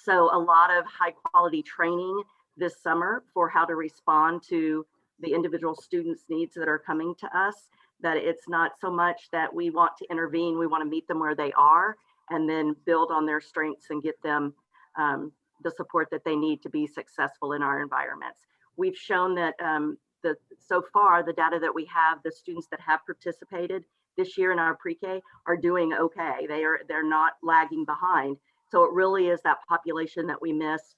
So a lot of high quality training this summer for how to respond to the individual students' needs that are coming to us, that it's not so much that we want to intervene, we want to meet them where they are and then build on their strengths and get them the support that they need to be successful in our environments. We've shown that so far, the data that we have, the students that have participated this year in our pre-K are doing okay. They're not lagging behind. So it really is that population that we miss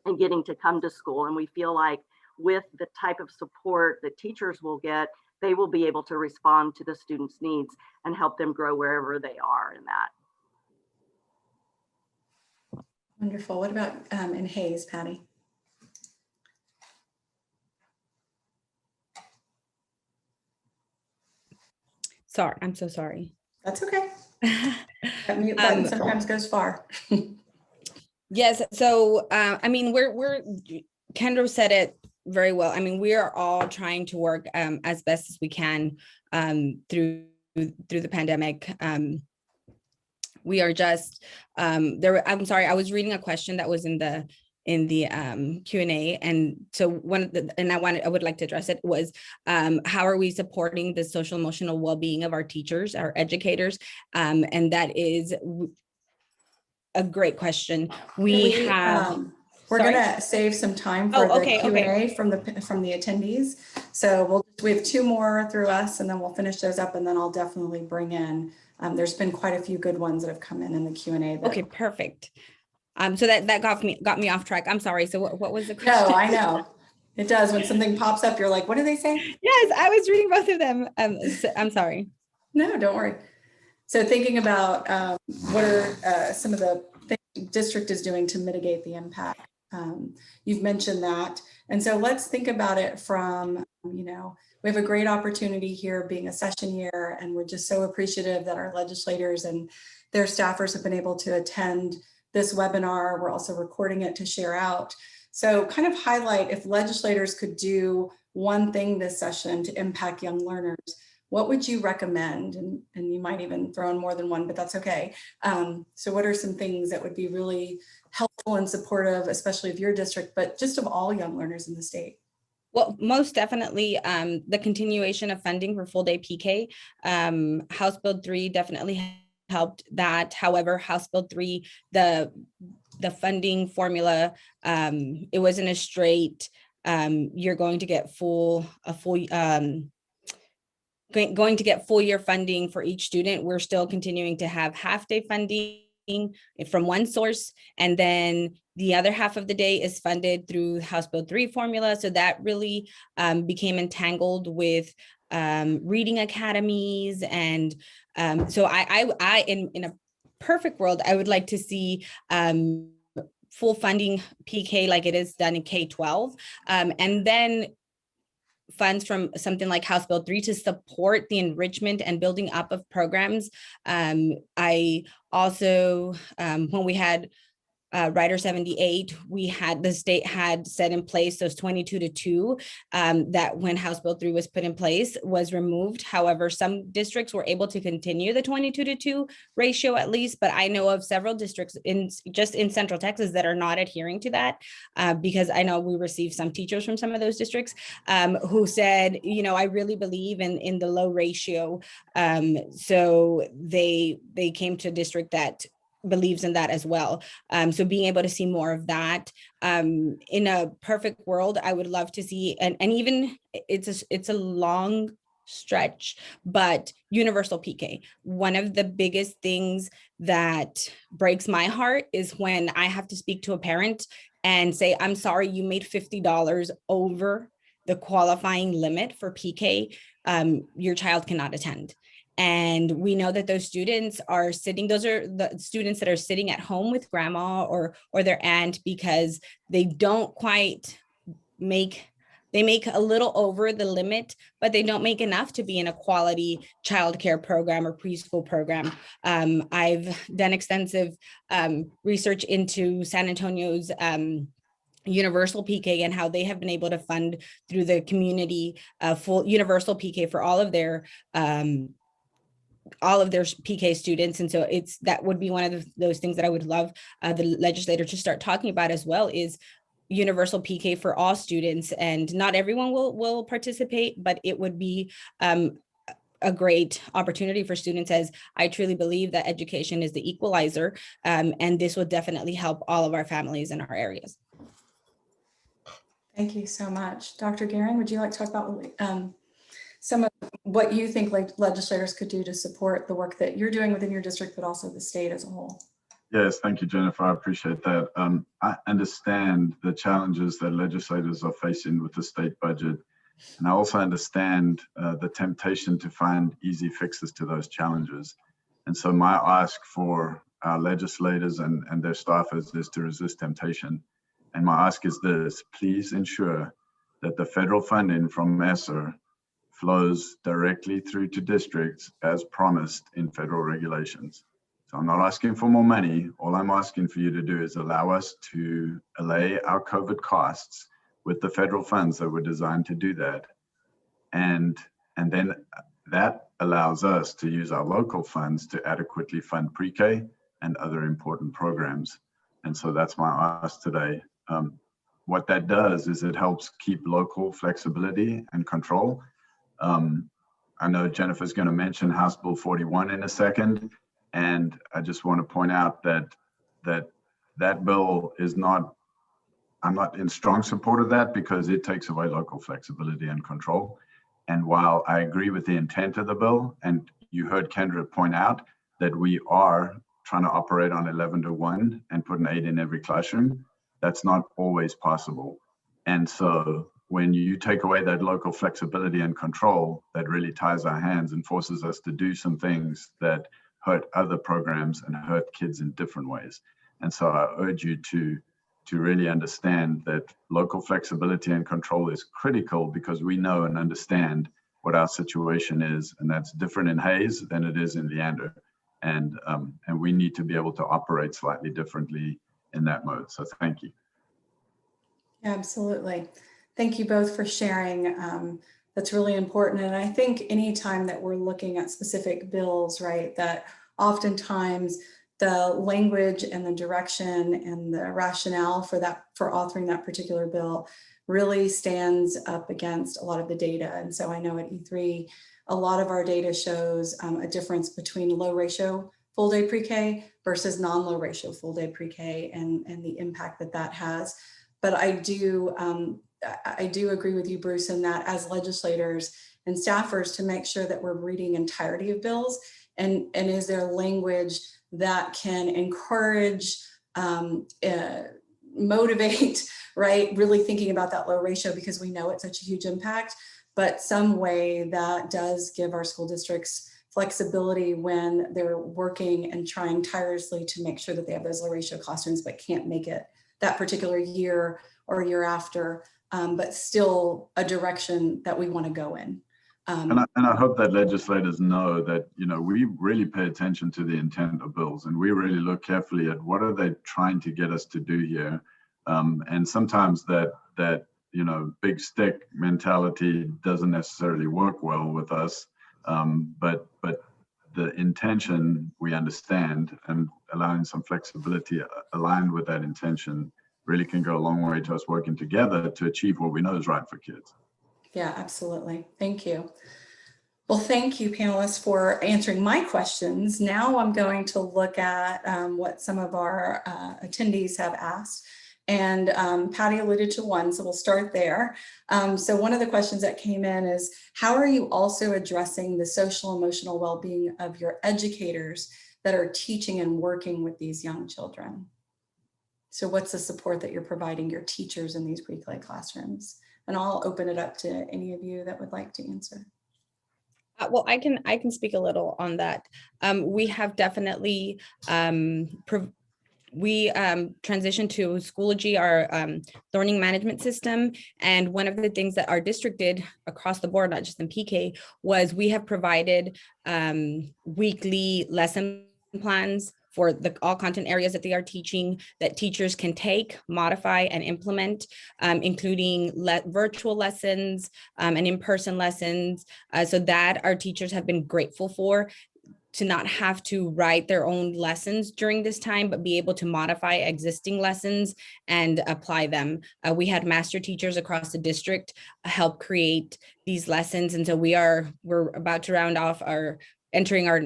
and getting to come to school. And we feel like with the type of support that teachers will get, they will be able to respond to the students' needs and help them grow wherever they are in that. Wonderful. What about in Hcisd, Patty? Sorry, I'm so sorry. That's okay. That mute button sometimes goes far. Yes, so I mean, Kendra said it very well. I mean, we are all trying to work as best as we can through the pandemic. We are just I'm sorry, I was reading a question that was in the Q&A, and so I would like to address it, was how are we supporting the social emotional well-being of our teachers, our educators? And that is a great question. We're gonna save some time for the Q&A from the attendees. So we have two more through us, and then we'll finish those up, and then I'll definitely bring in. There's been quite a few good ones that have come in the Q&A. Okay, perfect. So that got me off track. I'm sorry. So what was the question? No, I know. It does. When something pops up, you're like, what do they say? Yes, I was reading both of them. So I'm sorry. No, don't worry. So thinking about what are some of the things the district is doing to mitigate the impact. You've mentioned that. And so let's think about it from, we have a great opportunity here being a session year, and we're just so appreciative that our legislators and their staffers have been able to attend this webinar. We're also recording it to share out. So kind of highlight, if legislators could do one thing this session to impact young learners, what would you recommend? And you might even throw in more than one, but that's okay. So what are some things that would be really helpful and supportive, especially of your district, but just of all young learners in the state? Well, most definitely the continuation of funding for full day PK. House Bill 3 definitely helped that. However, House Bill 3, the funding formula, it wasn't a straight, you're going to get going to get full year funding for each student. We're still continuing to have half day funding from one source, and then the other half of the day is funded through House Bill 3 formula. So that really became entangled with reading academies. And so I in a perfect world, I would like to see full funding PK like it is done in K-12, and then funds from something like House Bill 3 to support the enrichment and building up of programs. I also, when we had Rider 78, the state had set in place those 22-2 that when House Bill 3 was put in place was removed. However, some districts were able to continue the 22-2 ratio at least, but I know of several districts just in Central Texas that are not adhering to that because I know we received some teachers from some of those districts who said, I really believe in the low ratio. So they came to a district that believes in that as well. So being able to see more of that, in a perfect world, I would love to see, and even it's a long stretch, but universal PK. One of the biggest things that breaks my heart is when I have to speak to a parent and say, I'm sorry, you made $50 over the qualifying limit for PK. Your child cannot attend. And we know that those students are sitting, those are the students that are sitting at home with grandma or their aunt because they don't quite they make a little over the limit, but they don't make enough to be in a quality childcare program or preschool program. I've done extensive research into San Antonio's universal PK and how they have been able to fund through the community full universal PK for all of their PK students. And so that would be one of those things that I would love the legislator to start talking about as well, is universal PK for all students. And not everyone will participate, but it would be a great opportunity for students, as I truly believe that education is the equalizer. And this will definitely help all of our families in our areas. Thank you so much. Dr. Gehring, would you like to talk about some of what you think legislators could do to support the work that you're doing within your district, but also the state as a whole? Yes, thank you, Jennifer. I appreciate that. I understand the challenges that legislators are facing with the state budget. And I also understand the temptation to find easy fixes to those challenges. And so my ask for our legislators and their staffers is to resist temptation. And my ask is this: please ensure that the federal funding from ESSER flows directly through to districts as promised in federal regulations. So I'm not asking for more money. All I'm asking for you to do is allow us to allay our COVID costs with the federal funds that were designed to do that. And then that allows us to use our local funds to adequately fund pre-K and other important programs. And so that's my ask today. What that does is it helps keep local flexibility and control. I know Jennifer's going to mention House Bill 41 in a second. And I just want to point out that bill is not, I'm not in strong support of that because it takes away local flexibility and control. And while I agree with the intent of the bill, and you heard Kendra point out that we are trying to operate on 11-to-1 and put an 8 in every classroom, that's not always possible. And so when you take away that local flexibility and control, that really ties our hands and forces us to do some things that hurt other programs and hurt kids in different ways. And so I urge you to really understand that local flexibility and control is critical, because we know and understand what our situation is, and that's different in Hcisd than it is in Leander. And we need to be able to operate slightly differently in that mode. So thank you. Yeah, absolutely. Thank you both for sharing. That's really important. And I think anytime that we're looking at specific bills, right, that oftentimes the language and the direction and the rationale for authoring that particular bill really stands up against a lot of the data. And so I know at E3, a lot of our data shows a difference between low ratio full day pre-K versus non-low ratio full day pre-K and the impact that has. But I do agree with you, Bruce, in that as legislators and staffers, to make sure that we're reading entirety of bills, and is there language that can encourage, motivate, right? Really thinking about that low ratio, because we know it's such a huge impact, but some way that does give our school districts flexibility when they're working and trying tirelessly to make sure that they have those low ratio classrooms, but can't make it that particular year or year after, but still a direction that we want to go in. And I hope that legislators know that, you know, we really pay attention to the intent of bills, and we really look carefully at what are they trying to get us to do here. And sometimes that you know, big stick mentality doesn't necessarily work well with us. But the intention we understand, and allowing some flexibility aligned with that intention really can go a long way to us working together to achieve what we know is right for kids. Yeah, absolutely. Thank you. Well, thank you, panelists, for answering my questions. Now I'm going to look at what some of our attendees have asked. And Patty alluded to one, so we'll start there. So one of the questions that came in is, how are you also addressing the social emotional well-being of your educators that are teaching and working with these young children? So what's the support that you're providing your teachers in these pre-K classrooms? And I'll open it up to any of you that would like to answer. Well, I can speak a little on that. We have definitely transitioned to Schoology, our learning management system. And one of the things that our district did across the board, not just in PK, was we have provided weekly lesson plans for all content areas that they are teaching that teachers can take, modify, and implement, including virtual lessons and in-person lessons, so that our teachers have been grateful for, to not have to write their own lessons during this time, but be able to modify existing lessons and apply them. We had master teachers across the district help create these lessons. And so we're about to round off entering our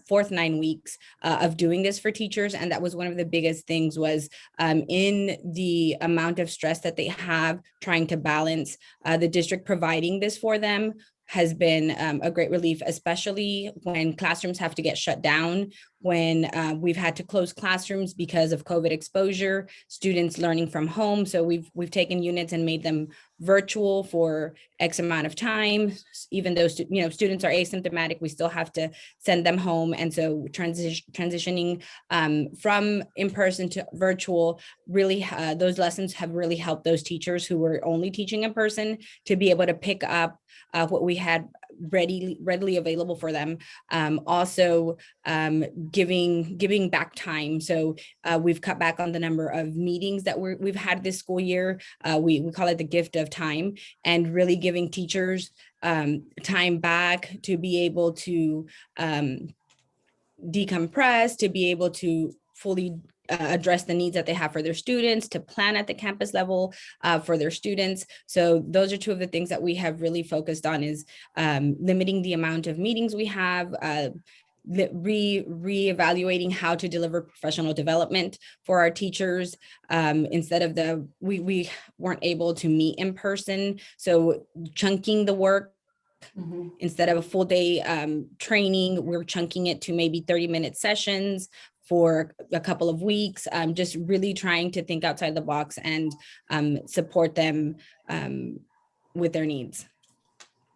fourth 9 weeks of doing this for teachers. And that was one of the biggest things, was in the amount of stress that they have trying to balance, the district providing this for them has been a great relief, especially when classrooms have to get shut down, when we've had to close classrooms because of COVID exposure, students learning from home. So we've taken units and made them virtual for X amount of time. Even though students are asymptomatic, we still have to send them home. And so transitioning from in-person to virtual, really those lessons have really helped those teachers who were only teaching in person to be able to pick up what we had readily available for them. Also giving back time. So we've cut back on the number of meetings that we've had this school year. We call it the gift of time, and really giving teachers time back to be able to decompress, to be able to fully address the needs that they have for their students, to plan at the campus level for their students. So those are two of the things that we have really focused on, is limiting the amount of meetings we have, reevaluating how to deliver professional development for our teachers. Instead of we weren't able to meet in person, so chunking the work. Mm-hmm. Instead of a full day training, we're chunking it to maybe 30-minute sessions for a couple of weeks, just really trying to think outside the box and support them with their needs.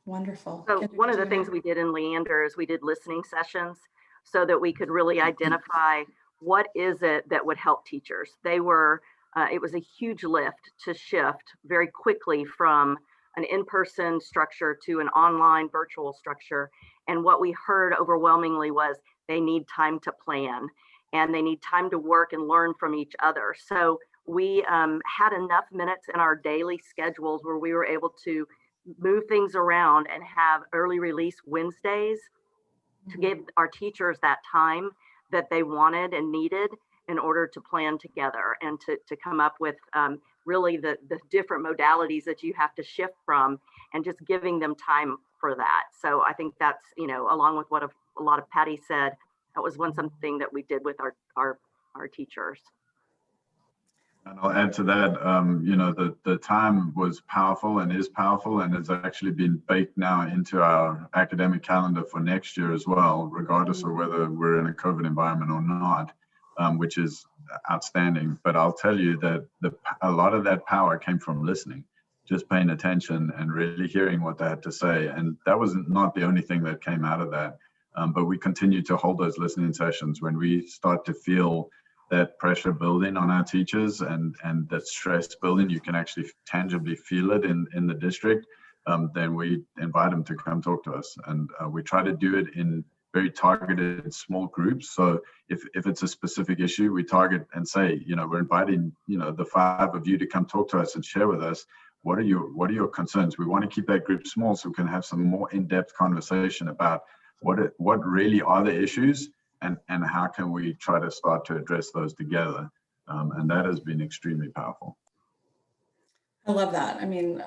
Wonderful. So one of the things we did in Leander is we did listening sessions so that we could really identify what is it that would help teachers. It was a huge lift to shift very quickly from an in-person structure to an online virtual structure. And what we heard overwhelmingly was they need time to plan, and they need time to work and learn from each other. So we had enough minutes in our daily schedules where we were able to move things around and have early release Wednesdays to give our teachers that time that they wanted and needed in order to plan together and to come up with really the different modalities that you have to shift from, and just giving them time for that. So I think that's, along with what a lot of Patty said, that was something that we did with our teachers. And I'll add to that, the time was powerful and is powerful, and has actually been baked now into our academic calendar for next year as well, regardless of whether we're in a COVID environment or not, which is outstanding. But I'll tell you that a lot of that power came from listening, just paying attention and really hearing what they had to say. And that was not the only thing that came out of that. But we continue to hold those listening sessions. When we start to feel that pressure building on our teachers and that stress building, you can actually tangibly feel it in the district, then we invite them to come talk to us. And we try to do it in very targeted small groups. So if it's a specific issue, we target and say, we're inviting, the 5 of you to come talk to us and share with us, what are your concerns? We want to keep that group small so we can have some more in-depth conversation about what really are the issues, and how can we try to start to address those together. And that has been extremely powerful. I love that. I mean,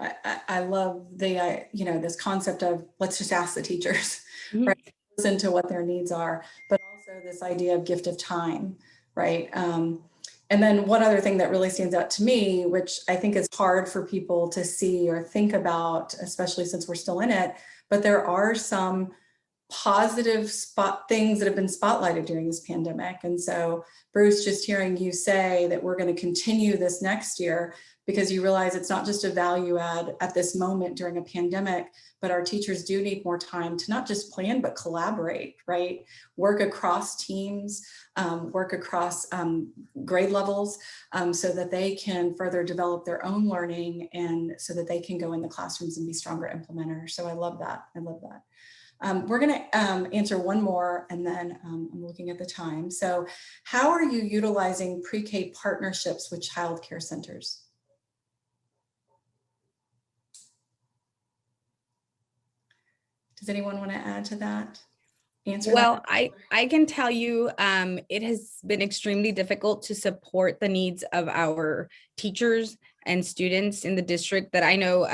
I love the, this concept of let's just ask the teachers, Mhm. right? Listen to what their needs are, but also this idea of gift of time, right? And then one other thing that really stands out to me, which I think is hard for people to see or think about, especially since we're still in it, but there are some positive things that have been spotlighted during this pandemic. And so, Bruce, just hearing you say that we're going to continue this next year because you realize it's not just a value add at this moment during a pandemic, but our teachers do need more time to not just plan, but collaborate, right? Work across teams, work across grade levels so that they can further develop their own learning and so that they can go in the classrooms and be stronger implementers. So I love that. I love that. We're going to answer one more and then I'm looking at the time. So how are you utilizing pre-K partnerships with childcare centers? Does anyone want to add to that? Well, I can tell you it has been extremely difficult to support the needs of our teachers and students in the district that I know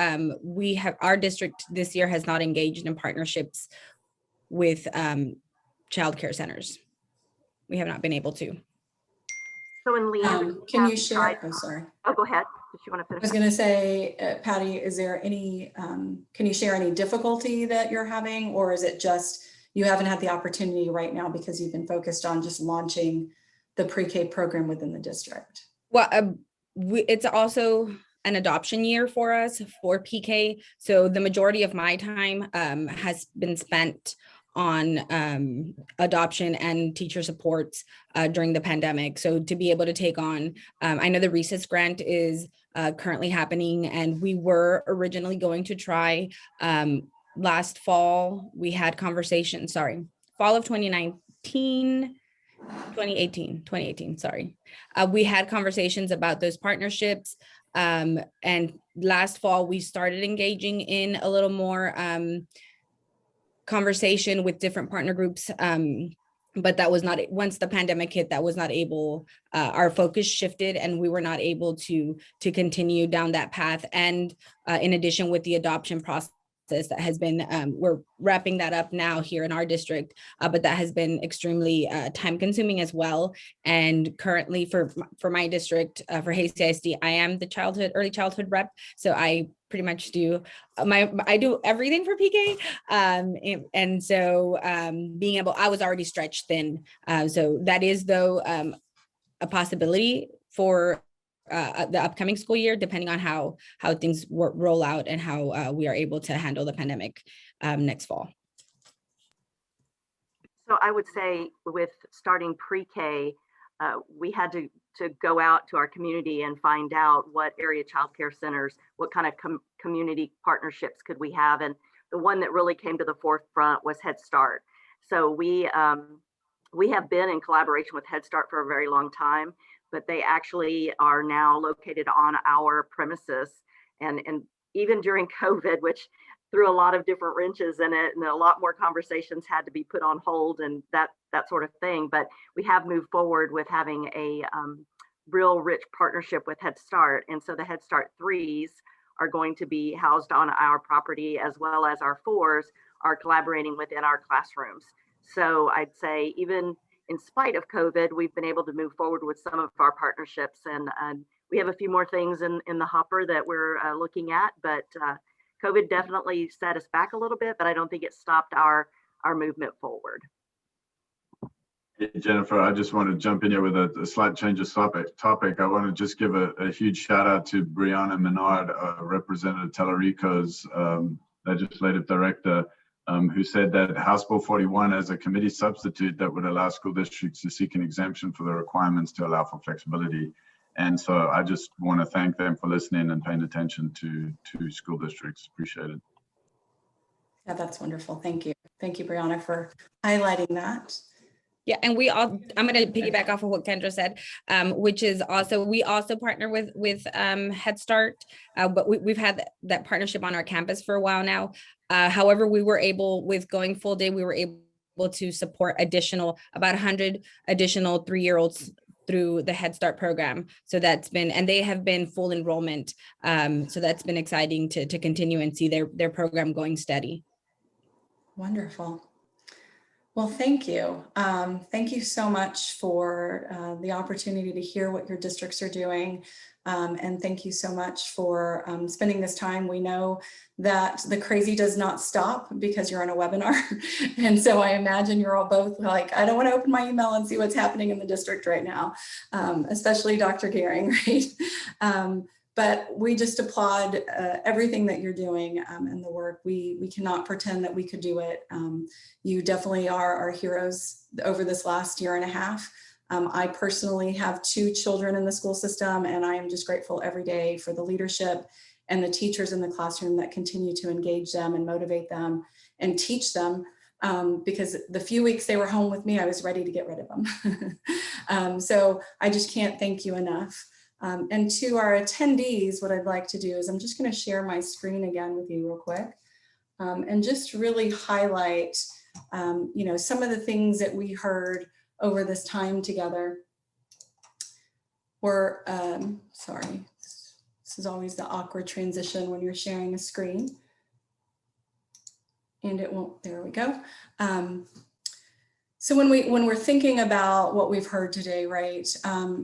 our district this year has not engaged in partnerships with childcare centers. We have not been able to. So in Leander, can you share? Oh, sorry. Oh, go ahead. Did you want to finish? I was going to say, Patty, is there any, can you share any difficulty that you're having, or is it just you haven't had the opportunity right now because you've been focused on just launching the pre-K program within the district? Well, it's also an adoption year for us for PK. So the majority of my time has been spent on adoption and teacher supports during the pandemic. So to be able to take on, I know the Hcisd grant is currently happening, and we were originally going to try last fall. We had conversations, fall of 2018, sorry. We had conversations about those partnerships. And last fall, we started engaging in a little more conversation with different partner groups. But that was not, once the pandemic hit, that was not able, our focus shifted and we were not able to continue down that path. And in addition with the adoption process that has been, we're wrapping that up now here in our district, but that has been extremely time consuming as well. And currently for my district, for Hcisd, I am the early childhood rep. So I pretty much do I do everything for PK. And so being able, I was already stretched thin. So that is though a possibility for the upcoming school year, depending on how things roll out and how we are able to handle the pandemic next fall. So I would say with starting pre-K, we had to go out to our community and find out what area childcare centers, what kind of community partnerships could we have. And the one that really came to the forefront was Head Start. So we have been in collaboration with Head Start for a very long time, but they actually are now located on our premises. And even during COVID, which threw a lot of different wrenches in it, and a lot more conversations had to be put on hold and that sort of thing. But we have moved forward with having a real rich partnership with Head Start. And so the Head Start 3s are going to be housed on our property, as well as our 4s are collaborating within our classrooms. So I'd say even in spite of COVID, we've been able to move forward with some of our partnerships, and we have a few more things in the hopper that we're looking at, but COVID definitely set us back a little bit, but I don't think it stopped our movement forward. Hey, Jennifer, I just want to jump in here with a slight change of topic. I want to just give a huge shout out to Brianna Menard, Representative Tellerico's legislative director, who said that House Bill 41 as a committee substitute that would allow school districts to seek an exemption for the requirements to allow for flexibility. And so I just want to thank them for listening and paying attention to school districts. Appreciate it. Yeah, that's wonderful. Thank you. Thank you, Brianna, for highlighting that. Yeah, and I'm going to piggyback off of what Kendra said, which is also, we also partner with Head Start, but we've had that partnership on our campus for a while now. However, we were able, with going full day, we were able to support about 100 additional 3-year-olds through the Head Start program. So that's been, and they have been full enrollment. So that's been exciting to continue and see their program going steady. Wonderful. Well, thank you. Thank you so much for the opportunity to hear what your districts are doing. And thank you so much for spending this time. We know that the crazy does not stop because you're on a webinar. And so I imagine you're all both like, I don't want to open my email and see what's happening in the district right now, especially Dr. Gehring, right? But we just applaud everything that you're doing and the work. We cannot pretend that we could do it. You definitely are our heroes over this last year and a half. I personally have 2 children in the school system, and I am just grateful every day for the leadership and the teachers in the classroom that continue to engage them and motivate them and teach them. Because the few weeks they were home with me, I was ready to get rid of them. So I just can't thank you enough. And to our attendees, what I'd like to do is I'm just going to share my screen again with you real quick and just really highlight, some of the things that we heard over this time together. Were, sorry, this is always the awkward transition when you're sharing a screen. And it won't, there we go. So when we're thinking about what we've heard today, right,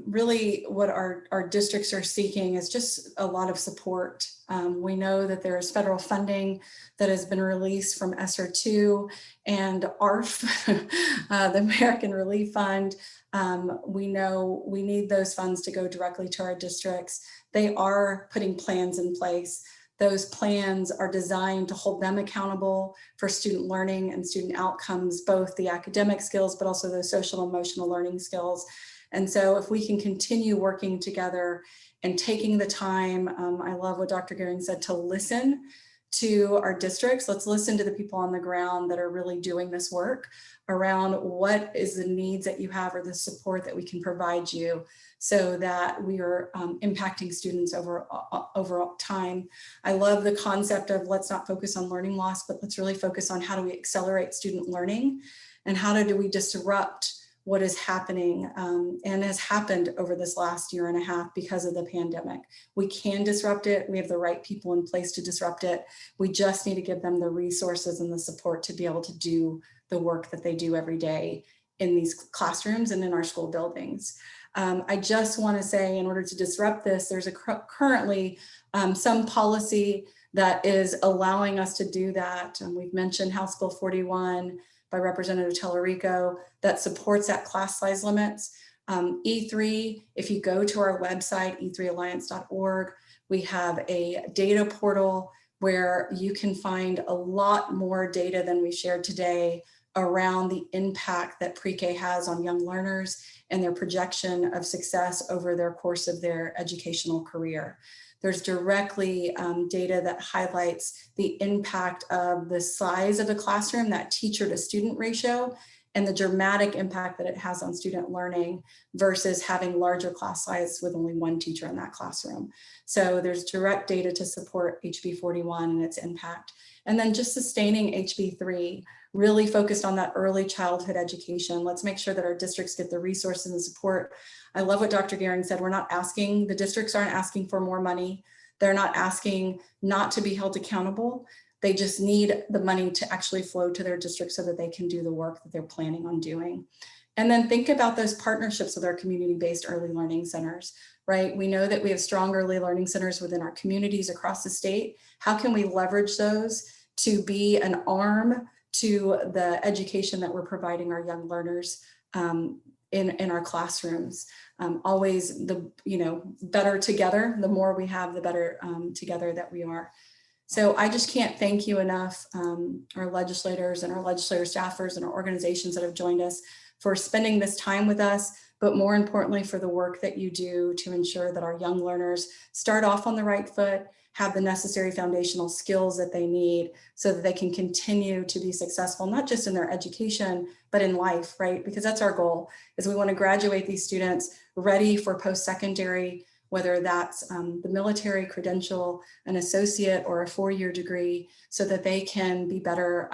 really what our districts are seeking is just a lot of support. We know that there is federal funding that has been released from ESSER 2 and ARF, the American Relief Fund. We know we need those funds to go directly to our districts. They are putting plans in place. Those plans are designed to hold them accountable for student learning and student outcomes, both the academic skills, but also those social emotional learning skills. And so if we can continue working together and taking the time, I love what Dr. Gehring said, to listen to our districts. Let's listen to the people on the ground that are really doing this work around what is the needs that you have or the support that we can provide you so that we are impacting students over time. I love the concept of let's not focus on learning loss, but let's really focus on how do we accelerate student learning and how do we disrupt what is happening and has happened over this last year and a half because of the pandemic. We can disrupt it. We have the right people in place to disrupt it. We just need to give them the resources and the support to be able to do the work that they do every day in these classrooms and in our school buildings. I just want to say, in order to disrupt this, there's currently some policy that is allowing us to do that. We've mentioned House Bill 41 by Representative Tellerico that supports that class size limits. E3, if you go to our website, e3alliance.org, we have a data portal where you can find a lot more data than we shared today around the impact that pre-K has on young learners and their projection of success over their course of their educational career. There's directly data that highlights the impact of the size of the classroom, that teacher to student ratio, and the dramatic impact that it has on student learning versus having larger class size with only one teacher in that classroom. So there's direct data to support HB 41 and its impact. And then just sustaining HB 3, really focused on that early childhood education. Let's make sure that our districts get the resources and support. I love what Dr. Gehring said. We're not asking, the districts aren't asking for more money. They're not asking not to be held accountable. They just need the money to actually flow to their district so that they can do the work that they're planning on doing. And then think about those partnerships with our community-based early learning centers, right? We know that we have strong early learning centers within our communities across the state. How can we leverage those to be an arm to the education that we're providing our young learners in our classrooms? Always better together. The more we have, the better together that we are. So I just can't thank you enough, our legislators and our legislator staffers and our organizations that have joined us for spending this time with us, but more importantly for the work that you do to ensure that our young learners start off on the right foot, have the necessary foundational skills that they need so that they can continue to be successful, not just in their education, but in life, right? Because that's our goal, is we want to graduate these students ready for post-secondary, whether that's the military credential, an associate or a 4-year degree, so that they can be better,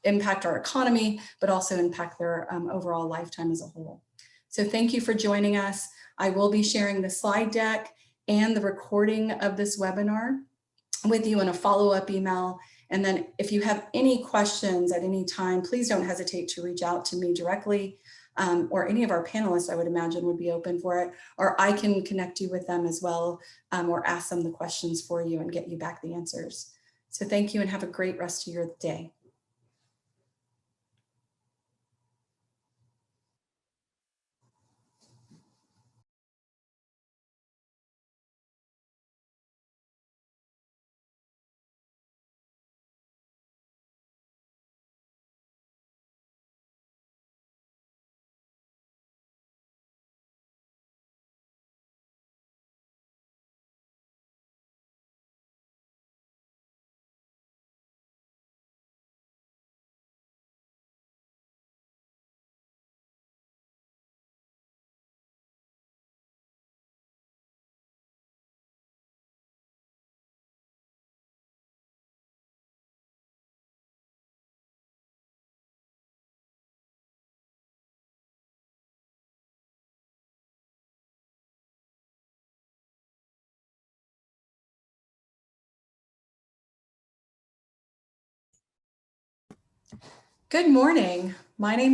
impact our economy, but also impact their overall lifetime as a whole. So thank you for joining us. I will be sharing the slide deck and the recording of this webinar with you in a follow-up email. And then if you have any questions at any time, please don't hesitate to reach out to me directly, or any of our panelists, I would imagine, would be open for it, or I can connect you with them as well, or ask them the questions for you and get you back the answers. So thank you and have a great rest of your day. Good morning. My name